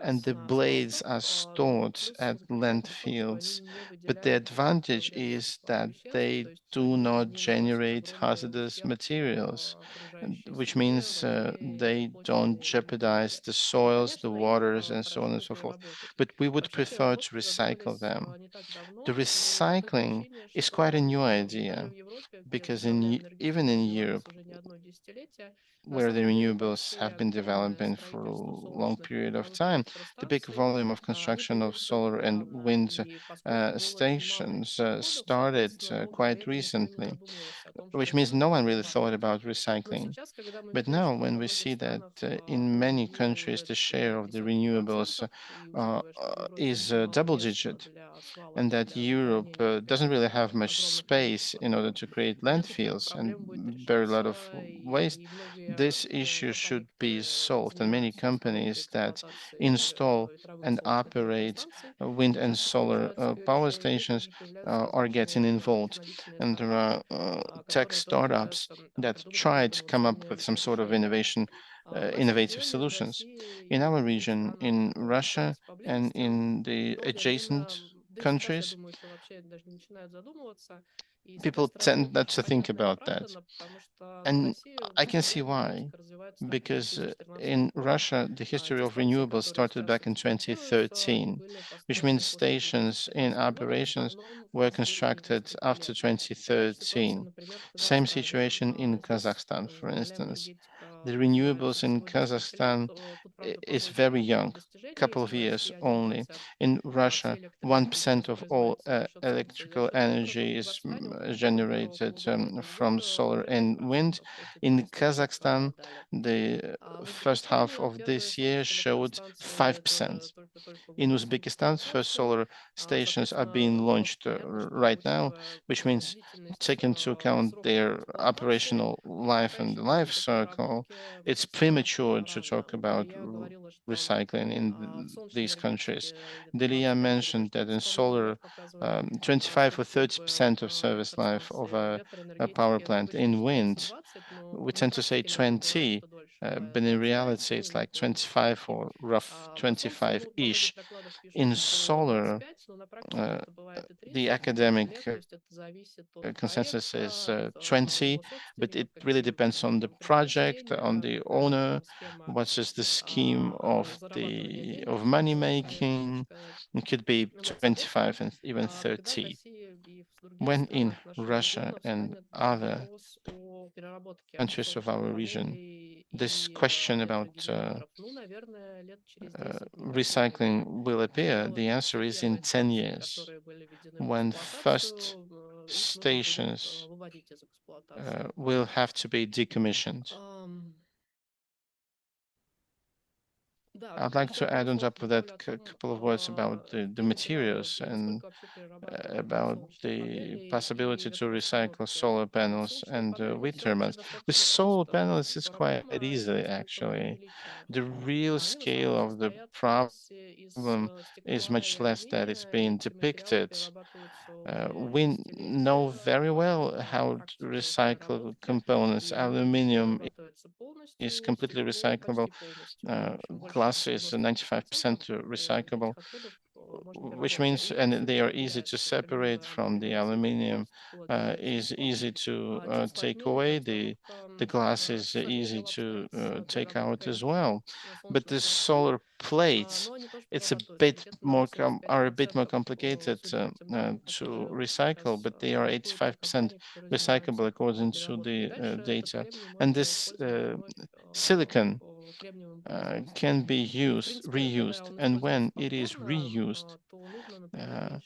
And the blades are stored at landfills, but the advantage is that they do not generate hazardous materials, which means they don't jeopardize the soils, the waters, and so on and so forth. But we would prefer to recycle them. The recycling is quite a new idea because even in Europe, where the renewables have been developing for a long period of time, the big volume of construction of solar and wind stations started quite recently, which means no one really thought about recycling. But now, when we see that in many countries the share of the renewables is double digit, and that Europe doesn't really have much space in order to create landfills and bury a lot of waste, this issue should be solved. And many companies that install and operate wind and solar power stations are getting involved. And there are tech startups that try to come up with some sort of innovative solutions. In our region, in Russia and in the adjacent countries, people tend not to think about that. And I can see why, because in Russia, the history of renewables started back in 2013, which means stations in operations were constructed after 2013. Same situation in Kazakhstan, for instance. The renewables in Kazakhstan is very young, couple of years only. In Russia, 1% of all electrical energy is generated from solar and wind. In Kazakhstan, the first half of this year showed 5%. In Uzbekistan, first solar stations are being launched right now, which means take into account their operational life and life cycle. It's premature to talk about recycling in these countries. Delia mentioned that in solar, 25 or 30% of service life of a power plant. In wind, we tend to say 20, but in reality, it's like 25 or rough 25-ish. In solar, uh, the academic consensus is 20, but it really depends on the project, on the owner, what is the scheme of the of money making. It could be 25 and even 30. When in Russia and other countries of our region, this question about recycling will appear, the answer is in 10 years, when first stations will have to be decommissioned. I'd like to add on top of that a couple of words about the materials and about the possibility to recycle solar panels and wind turbines. With solar panels, it's quite easy, actually. The real scale of the problem is much less that is being depicted. We know very well how to recycle components. Aluminium is completely recyclable. Glass is 95% recyclable, which means, and they are easy to separate from the aluminium, is easy to take away. The glass is easy to take out as well. But the solar plates, it's a bit more are a bit more complicated to recycle, but they are 85% recyclable according to the data. And this silicon can be reused, and when it is reused, uh,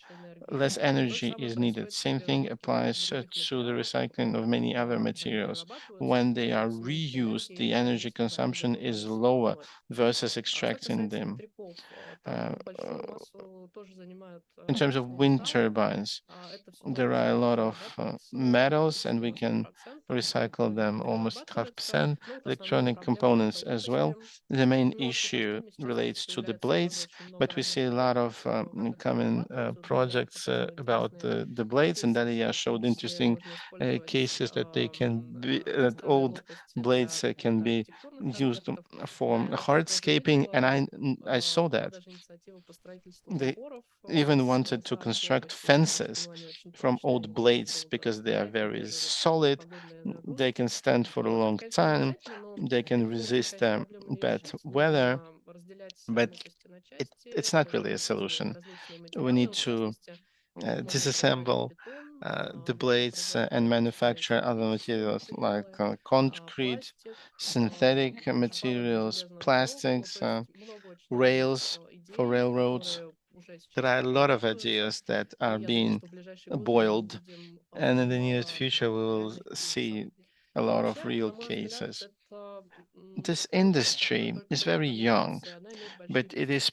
less energy is needed. Same thing applies to the recycling of many other materials. When they are reused, the energy consumption is lower versus extracting them. Uh, uh, in terms of wind turbines, there are a lot of metals, and we can recycle them almost 5%. Electronic components as well. The main issue relates to the blades, but we see a lot of common projects about the blades, and Dalia showed interesting cases that they can be that old blades can be used for hardscaping, and I saw that they even wanted to construct fences from old blades because they are very solid. They can stand for a long time. They can resist bad weather, but it's not really a solution. We need to disassemble the blades and manufacture other materials like concrete, synthetic materials, plastics, rails for railroads. There are a lot of ideas that are being boiled, and in the near future, we will see a lot of real cases. This industry is very young, but it is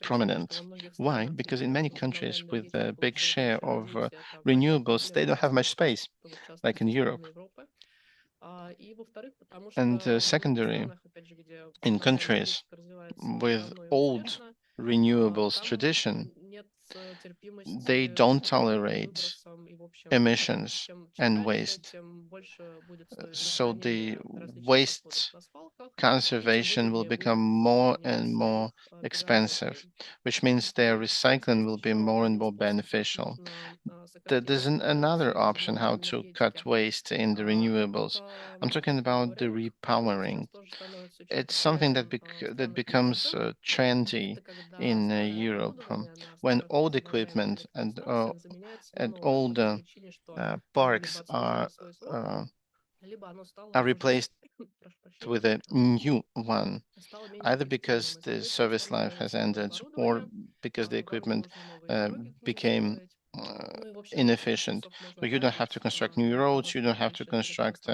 prominent. Why? Because in many countries with a big share of renewables, they don't have much space, like in Europe. And secondary, in countries with old renewables tradition, they don't tolerate emissions and waste. So the waste conservation will become more and more expensive, which means their recycling will be more and more beneficial. There's another option how to cut waste in the renewables. I'm talking about the repowering. It's something that becomes trendy in Europe when old equipment and old parks are are replaced with a new one, either because the service life has ended or because the equipment became inefficient. So you don't have to construct new roads, you don't have to construct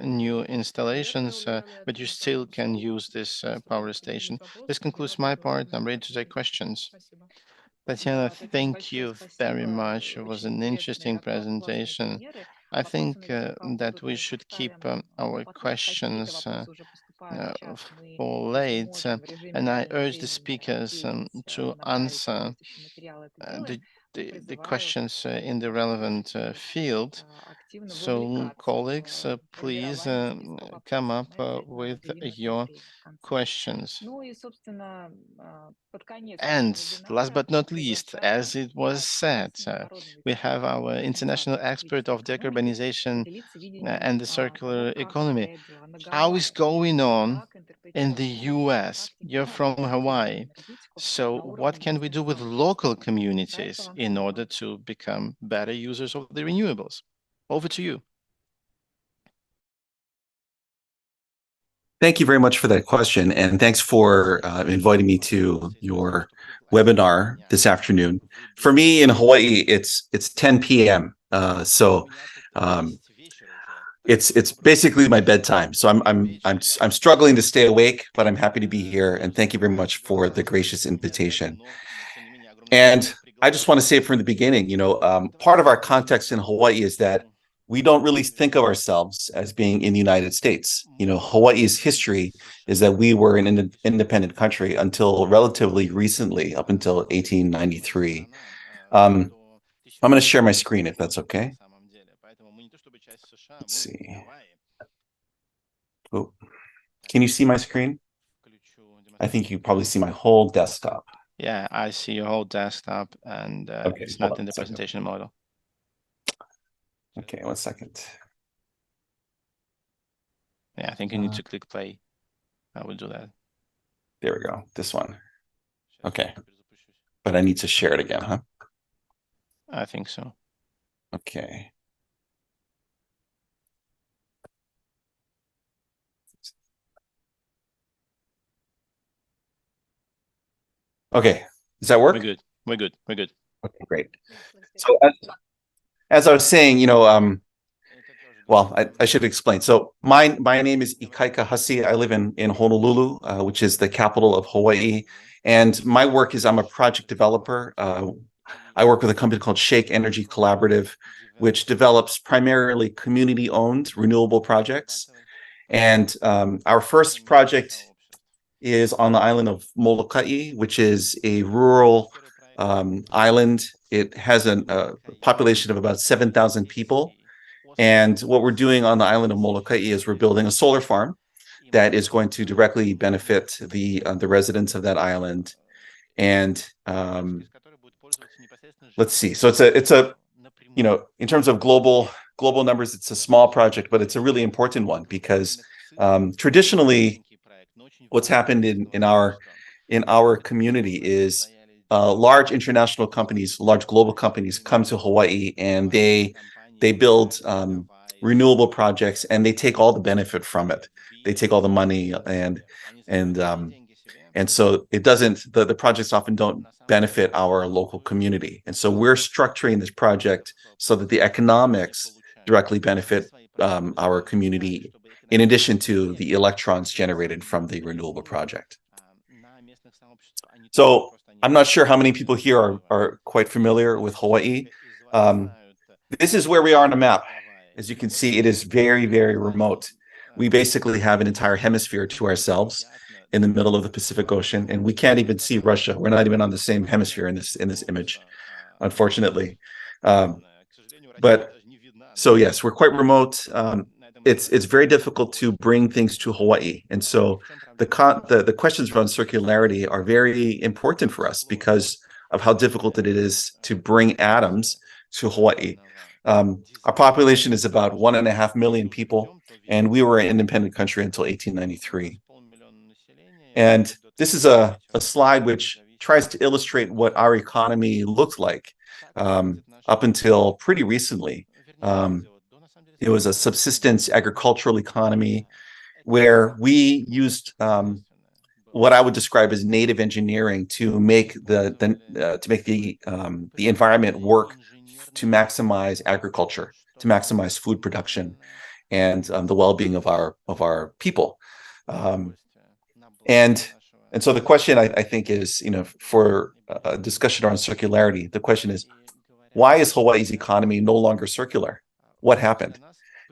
new installations, but you still can use this power station. This concludes my part. I'm ready to take questions. Tatiana, thank you very much. It was an interesting presentation. I think that we should keep our questions for late, and I urge the speakers to answer the questions in the relevant field. So, colleagues, please come up with your questions. And last but not least, as it was said, we have our international expert of decarbonization and the circular economy. How is going on in the US? You're from Hawaii. So what can we do with local communities in order to become better users of the renewables? Over to you. Thank you very much for that question, and thanks for inviting me to your webinar this afternoon. For me in Hawaii, it's 10 p.m. It's basically my bedtime. So I'm struggling to stay awake, but I'm happy to be here, and thank you very much for the gracious invitation. And I just want to say from the beginning, part of our context in Hawaii is that we don't really think of ourselves as being in the United States. Hawaii's history is that we were an independent country until relatively recently, up until 1893. I'm going to share my screen if that's okay. Let's see. Oh, can you see my screen? I think you probably see my whole desktop. Yeah, I see your whole desktop, and okay, it's not in the presentation model. Okay, 1 second. Yeah, I think you need to click play. I will do that. There we go. This one. Okay. But I need to share it again, huh? I think so. Okay. Okay. Does that work? We're good. We're good. We're good. Okay, great. So as I was saying, well, I should explain. So my name is Ikaika Hussey. I live in Honolulu, which is the capital of Hawaii. And my work is I'm a project developer. I work with a company called Shake Energy Collaborative, which develops primarily community-owned renewable projects. And our first project is on the island of Molokai, which is a rural island. It has a population of about 7,000 people. And what we're doing on the island of Molokai is we're building a solar farm that is going to directly benefit the residents of that island. And let's see. So it's a in terms of global numbers, it's a small project, but it's a really important one because traditionally, what's happened in our community is large international companies, large global companies come to Hawaii and they build renewable projects and they take all the benefit from it. They take all the money and so it doesn't, the projects often don't benefit our local community. And so we're structuring this project so that the economics directly benefit our community in addition to the electrons generated from the renewable project. So I'm not sure how many people here are quite familiar with Hawaii. This is where we are on a map. As you can see, it is very, very remote. We basically have an entire hemisphere to ourselves in the middle of the Pacific Ocean, and we can't even see Russia. We're not even on the same hemisphere in this image, unfortunately. But so yes, we're quite remote. It's very difficult to bring things to Hawaii, and so the questions around circularity are very important for us because of how difficult it is to bring atoms to Hawaii. Our population is about 1.5 million people, and we were an independent country until 1893. And this is a slide which tries to illustrate what our economy looked like up until pretty recently. It was a subsistence agricultural economy where we used what I would describe as native engineering to make the environment work to maximize agriculture, to maximize food production, and the well-being of our people. And so the question I think is, for a discussion around circularity, the question is, why is Hawaii's economy no longer circular? What happened?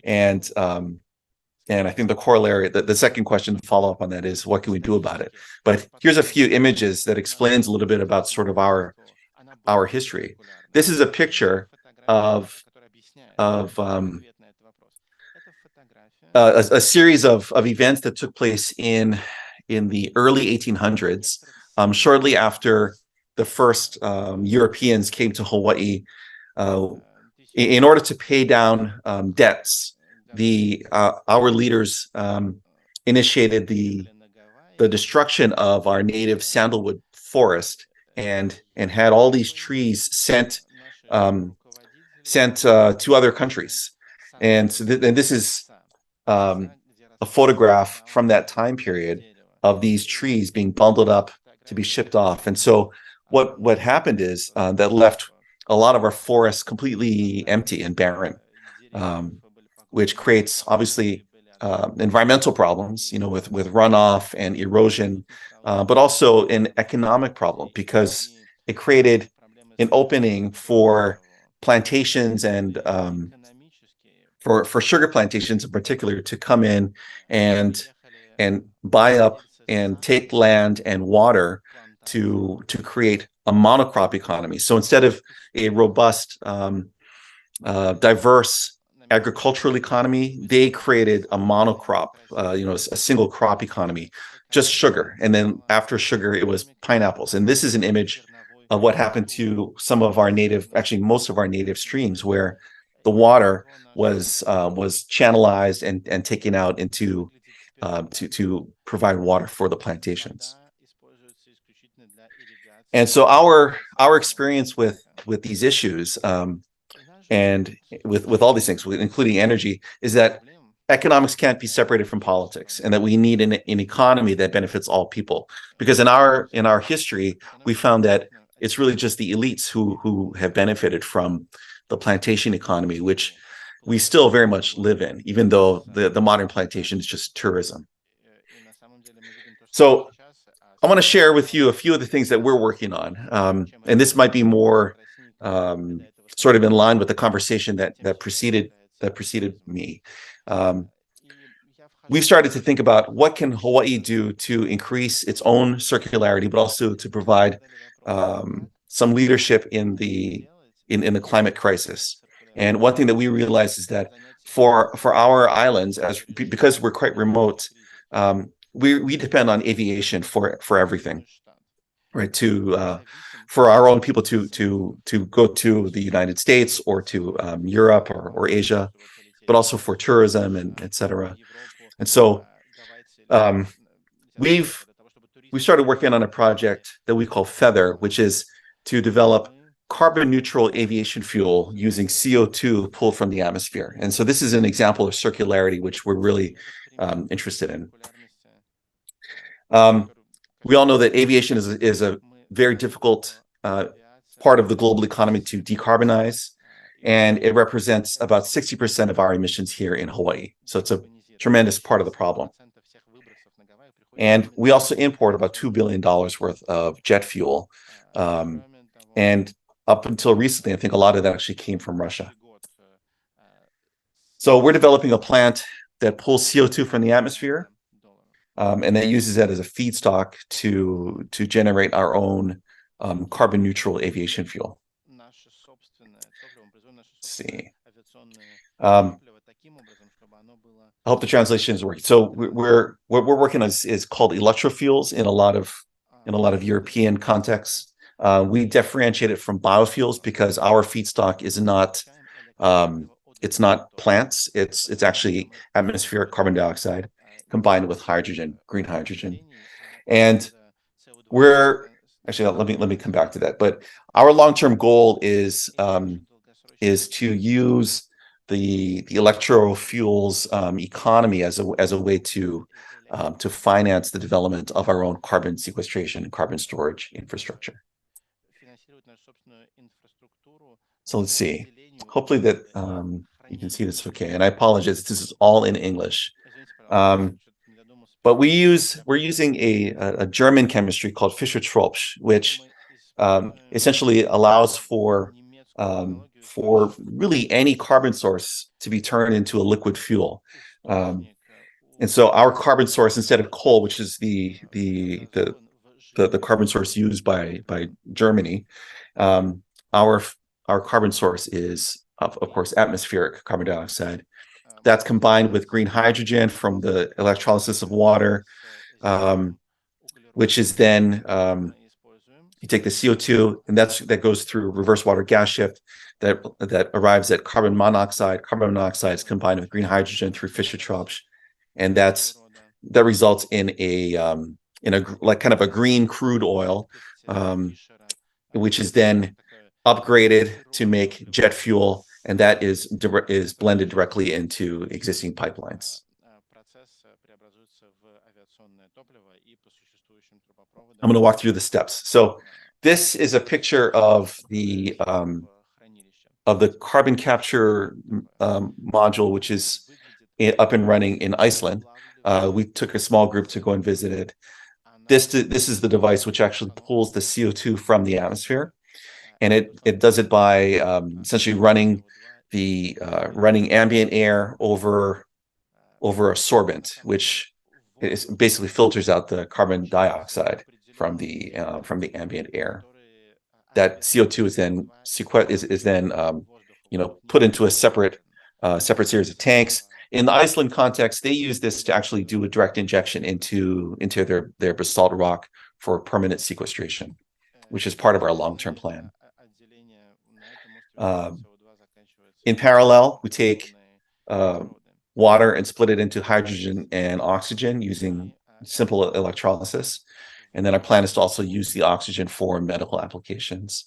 And I think the corollary, the second question to follow up on that is, what can we do about it? But here's a few images that explains a little bit about sort of our history. This is a picture of a series of events that took place in the early 1800s, shortly after the first Europeans came to Hawaii. In order to pay down debts, our leaders initiated the destruction of our native sandalwood forest and had all these trees sent to other countries. And so this is a photograph from that time period of these trees being bundled up to be shipped off. And so what happened is that left a lot of our forests completely empty and barren, which creates obviously environmental problems, with runoff and erosion, but also an economic problem because it created an opening for plantations and for sugar plantations in particular to come in and buy up and take land and water to create a monocrop economy. So instead of a robust, diverse agricultural economy, they created a monocrop, a single crop economy, just sugar. And then after sugar, it was pineapples. And this is an image of what happened to some of our actually most of our native streams, where the water was channelized and taken out into to provide water for the plantations. And so our experience with these issues and with all these things, including energy, is that economics can't be separated from politics, and that we need an economy that benefits all people. Because in our history, we found that it's really just the elites who have benefited from the plantation economy, which we still very much live in, even though the modern plantation is just tourism. So I want to share with you a few of the things that we're working on. And this might be more sort of in line with the conversation that preceded me. We've started to think about what can Hawaii do to increase its own circularity, but also to provide some leadership in the climate crisis. And one thing that we realized is that for our islands, because we're quite remote, we depend on aviation for everything, right? For our own people to go to the United States or to Europe or Asia, but also for tourism and et cetera. And so we started working on a project that we call Feather, which is to develop carbon neutral aviation fuel using CO2 pulled from the atmosphere. And so this is an example of circularity, which we're really interested in. We all know that aviation is a very difficult part of the global economy to decarbonize, and it represents about 60% of our emissions here in Hawaii. So it's a tremendous part of the problem. And we also import about $2 billion worth of jet fuel. And up until recently, I think a lot of that actually came from Russia. So we're developing a plant that pulls CO2 from the atmosphere, and that uses that as a feedstock to generate our own carbon neutral aviation fuel. Let's see. I hope the translation is working. So what we're working on is called electrofuels in a lot of European contexts. We differentiate it from biofuels because our feedstock is not it's not plants. It's actually atmospheric carbon dioxide combined with hydrogen, green hydrogen. And we're actually, let me come back to that. But our long-term goal is to use the electrofuels economy as a way to finance the development of our own carbon sequestration and carbon storage infrastructure. So let's see. Hopefully that you can see this okay. And I apologize, this is all in English. But we're using a German chemistry called Fischer-Tropsch, which essentially allows for really any carbon source to be turned into a liquid fuel. And so our carbon source, instead of coal, which is the carbon source used by Germany, our carbon source is of course atmospheric carbon dioxide. That's combined with green hydrogen from the electrolysis of water, which is then you take the CO2, and that goes through reverse water gas shift that arrives at carbon monoxide. Carbon monoxide is combined with green hydrogen through Fischer-Tropsch, and that results in a like kind of a green crude oil, which is then upgraded to make jet fuel, and that is blended directly into existing pipelines. I'm going to walk through the steps. So this is a picture of the carbon capture module, which is up and running in Iceland. We took a small group to go and visit it. This is the device which actually pulls the CO2 from the atmosphere, and it does it by essentially running ambient air over a sorbent, which basically filters out the carbon dioxide from the ambient air. That CO2 is then put into a separate series of tanks. In the Iceland context, they use this to actually do a direct injection into their basalt rock for permanent sequestration, which is part of our long-term plan. In parallel, we take water and split it into hydrogen and oxygen using simple electrolysis. And then our plan is to also use the oxygen for medical applications.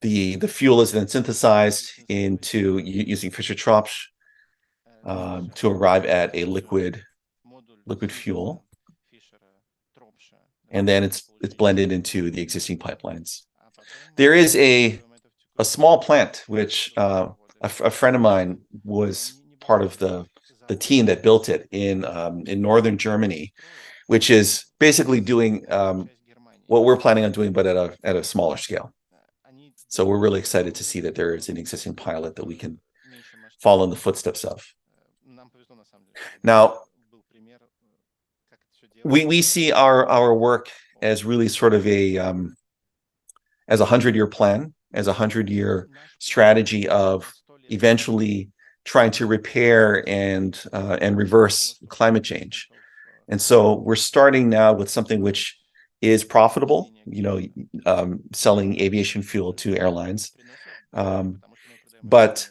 The fuel is then synthesized into using Fischer-Tropsch to arrive at a liquid fuel, and then it's blended into the existing pipelines. There is a small plant which a friend of mine was part of the team that built it in northern Germany, which is basically doing what we're planning on doing, but at a smaller scale. So we're really excited to see that there is an existing pilot that we can follow in the footsteps of. Now, we see our work as really sort of as a 100-year plan, as a 100-year strategy of eventually trying to repair and reverse climate change. And so we're starting now with something which is profitable, selling aviation fuel to airlines. But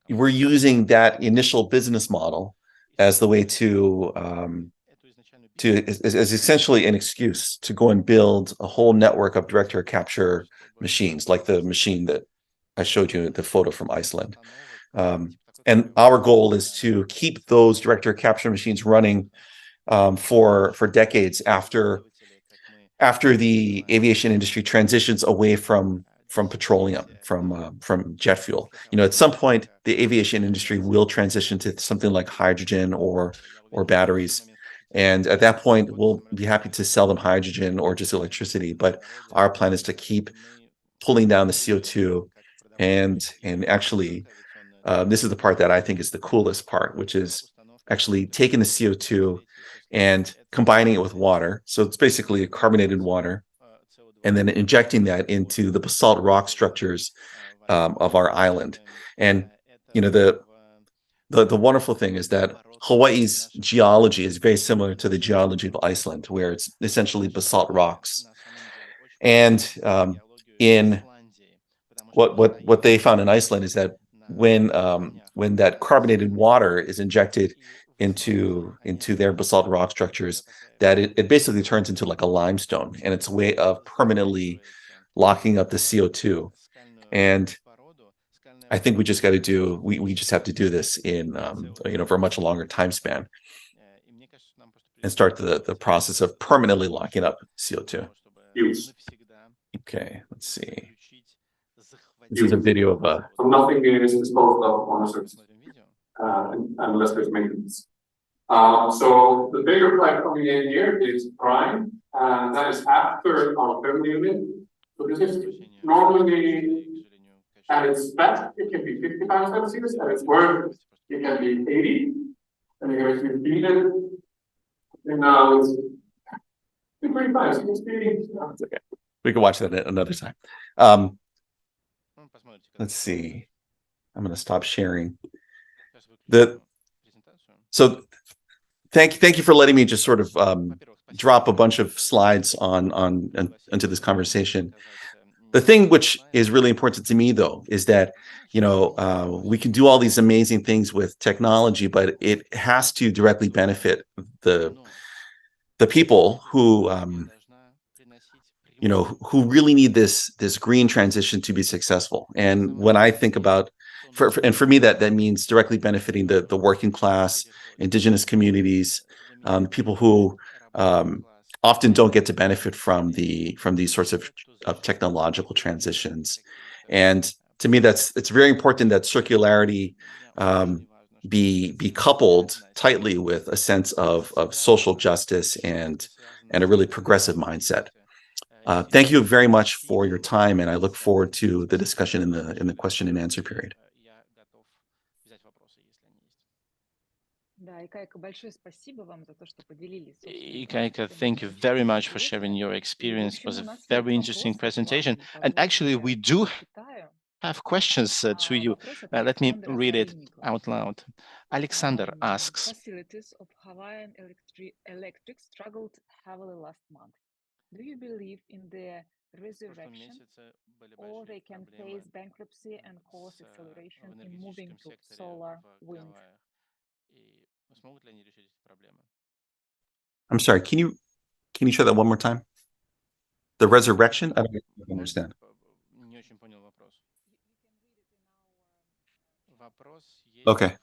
we're using that initial business model as the way as essentially an excuse to go and build a whole network of direct air capture machines, like the machine that I showed you the photo from Iceland. And our goal is to keep those direct air capture machines running for decades after the aviation industry transitions away from petroleum, from jet fuel. At some point, the aviation industry will transition to something like hydrogen or batteries. And at that point, we'll be happy to sell them hydrogen or just electricity. But our plan is to keep pulling down the CO2 and actually, this is the part that I think is the coolest part, which is actually taking the CO2 and combining it with water. So it's basically a carbonated water, and then injecting that into the basalt rock structures of our island. And the wonderful thing is that Hawaii's geology is very similar to the geology of Iceland, where it's essentially basalt rocks. And in what they found in Iceland is that when that carbonated water is injected into their basalt rock structures, that it basically turns into like a limestone, and it's a way of permanently locking up the CO2. And I think we just got to do, we just have to do this in, for a much longer time span and start the process of permanently locking up CO2. Use. Okay, let's see. This is a video of a. So nothing is disposed of on a surface, unless there's maintenance. So the bigger pipe coming in here is prime, and that is after our family unit. So this is normally at its best, it can be 55 Celsius, at its worst, it can be 80. And you guys can feed it. And now it's pretty fine. So it's okay. We can watch that at another time. Let's see. I'm going to stop sharing. So thank you for letting me just sort of drop a bunch of slides into this conversation. The thing which is really important to me, though, is that we can do all these amazing things with technology, but it has to directly benefit the people who who really need this green transition to be successful. And when I think about, for me, that means directly benefiting the working class, indigenous communities, people who often don't get to benefit from these sorts of technological transitions. And to me, it's very important that circularity be coupled tightly with a sense of social justice and a really progressive mindset. Thank you very much for your time, and I look forward to the discussion in the question and answer period. Ikaika, thank you very much for sharing your experience. It was a very interesting presentation. And actually, we do have questions to you. Let me read it out loud. Alexander asks, facilities of Hawaiian Electric struggled heavily last month. Do you believe in their resurrection, or they can face bankruptcy and cause acceleration in moving to solar, wind? I'm sorry, can you share that one more time? The resurrection? I don't understand. Okay.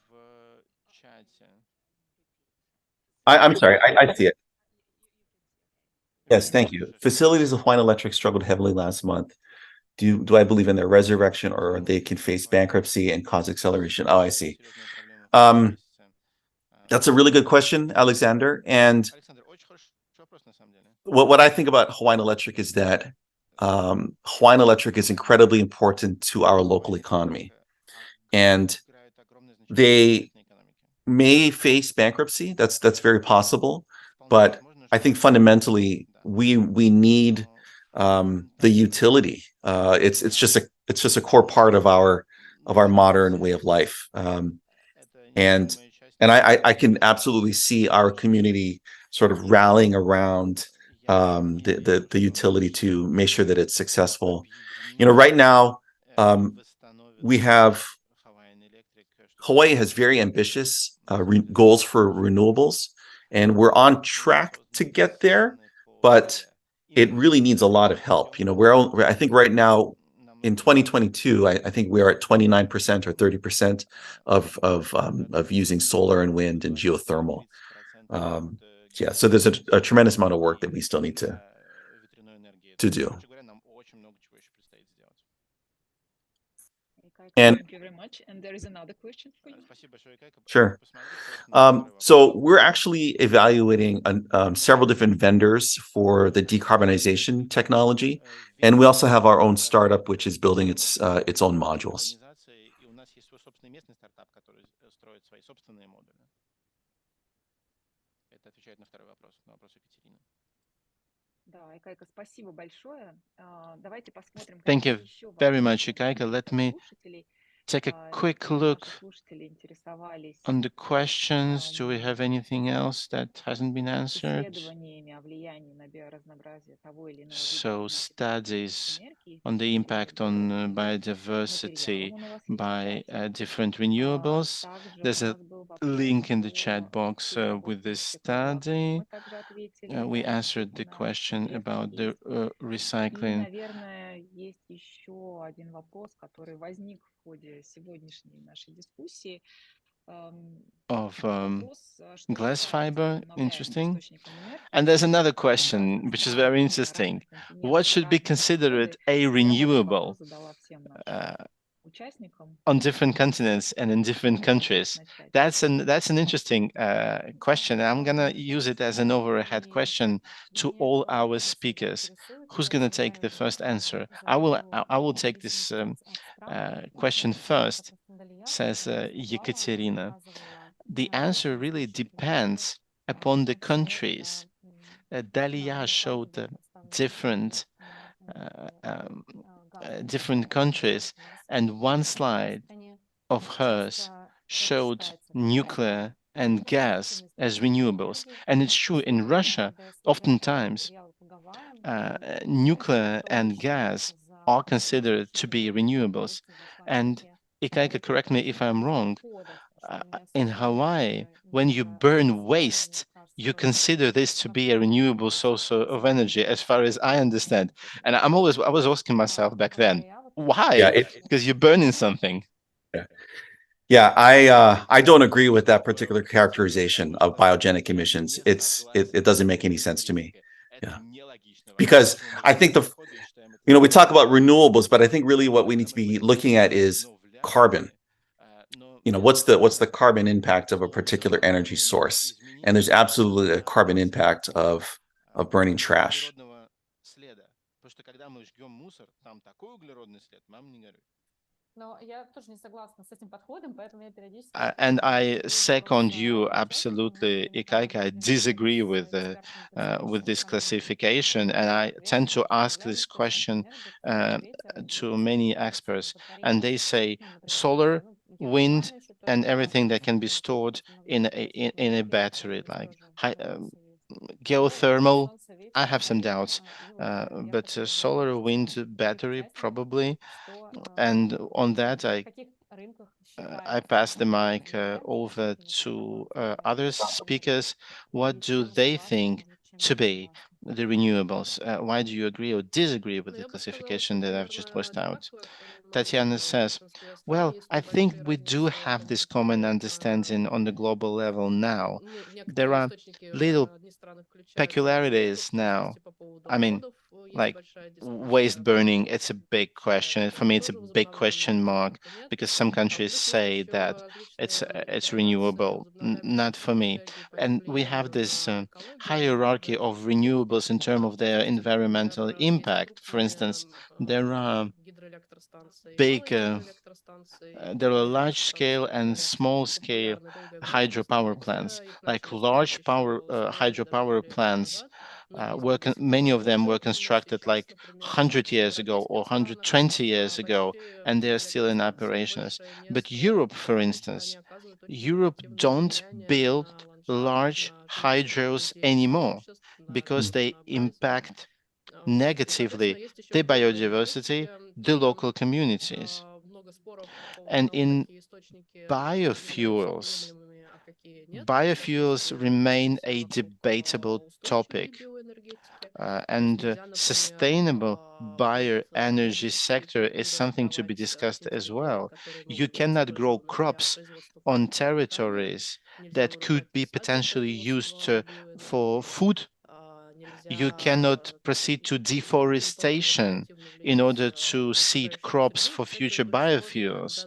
I'm sorry, I see it. Yes, thank you. Facilities of Hawaiian Electric struggled heavily last month. Do I believe in their resurrection, or they can face bankruptcy and cause acceleration? Oh, I see. That's a really good question, Alexander. And what I think about Hawaiian Electric is that Hawaiian Electric is incredibly important to our local economy. And they may face bankruptcy. That's very possible. But I think fundamentally we need the utility. It's just a core part of our modern way of life. And I can absolutely see our community sort of rallying around the utility to make sure that it's successful. Right now we have Hawaii has very ambitious goals for renewables, and we're on track to get there, but it really needs a lot of help. I think right now in 2022, I think we are at 29% or 30% of using solar and wind and geothermal. Yeah, so there's a tremendous amount of work that we still need to do. And thank you very much. And there is another question for you. Sure. So we're actually evaluating several different vendors for the decarbonization technology, and we also have our own startup, which is building its own modules. Thank you very much, Ikaika. Let me take a quick look on the questions. Do we have anything else that hasn't been answered? So studies on the impact on biodiversity by different renewables. There's a link in the chat box with this study. We answered the question about the recycling. Of glass fiber, interesting. And there's another question, which is very interesting. What should be considered a renewable on different continents and in different countries? That's an interesting question. I'm gonna use it as an overhead question to all our speakers. Who's gonna take the first answer? I will take this question first, says Yekaterina. The answer really depends upon the countries. Dalia showed different different countries, and one slide of hers showed nuclear and gas as renewables. And it's true, in Russia, oftentimes nuclear and gas are considered to be renewables. And Ikaika, correct me if I'm wrong, in Hawaii, when you burn waste, you consider this to be a renewable source of energy, as far as I understand. And I was asking myself back then, why? Yeah, because you're burning something. Yeah, I don't agree with that particular characterization of biogenic emissions. It doesn't make any sense to me. Yeah, because I think we talk about renewables, but I think really what we need to be looking at is carbon. What's the carbon impact of a particular energy source? And there's absolutely a carbon impact of burning trash. And I second you absolutely, Ikaika. I disagree with this classification, and I tend to ask this question to many experts, and they say solar, wind, and everything that can be stored in a battery, like geothermal. I have some doubts, but solar, wind, battery probably. And on that, I pass the mic over to other speakers. What do they think to be the renewables? Why do you agree or disagree with the classification that I've just listed out? Tatiana says, well, I think we do have this common understanding on the global level now. There are little peculiarities now. I mean, like waste burning, it's a big question. For me, it's a big question mark because some countries say that it's renewable. Not for me. And we have this hierarchy of renewables in terms of their environmental impact. For instance, there are big there are large scale and small scale hydropower plants. Like large hydropower plants, many of them were constructed like 100 years ago or 120 years ago, and they're still in operations. But Europe, for instance, Europe don't build large hydros anymore because they impact negatively the biodiversity, the local communities. And in biofuels, biofuels remain a debatable topic. And sustainable bioenergy sector is something to be discussed as well. You cannot grow crops on territories that could be potentially used for food. You cannot proceed to deforestation in order to seed crops for future biofuels.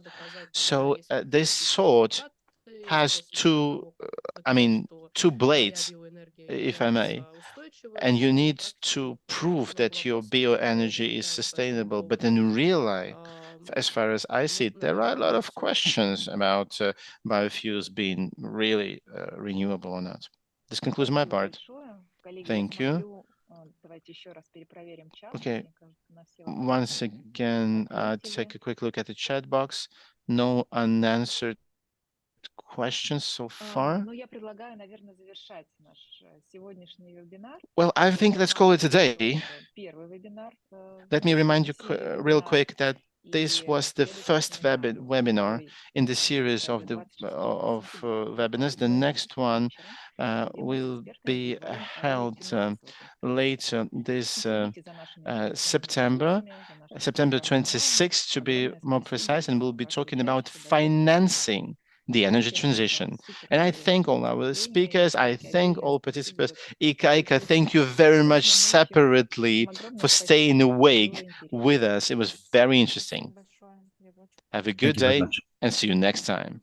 So this sword has two blades, if I may, and you need to prove that your bioenergy is sustainable. But in real life, as far as I see it, there are a lot of questions about biofuels being really renewable or not. This concludes my part. Thank you. Okay, once again, take a quick look at the chat box. No unanswered questions so far. Well, I think let's call it a day. Let me remind you real quick that this was the first webinar in the series of webinars. The next one will be held later this September 26th to be more precise, and we'll be talking about financing the energy transition. And I thank all our speakers, I thank all participants. Ika, thank you very much separately for staying awake with us. It was very interesting. Have a good day and see you next time.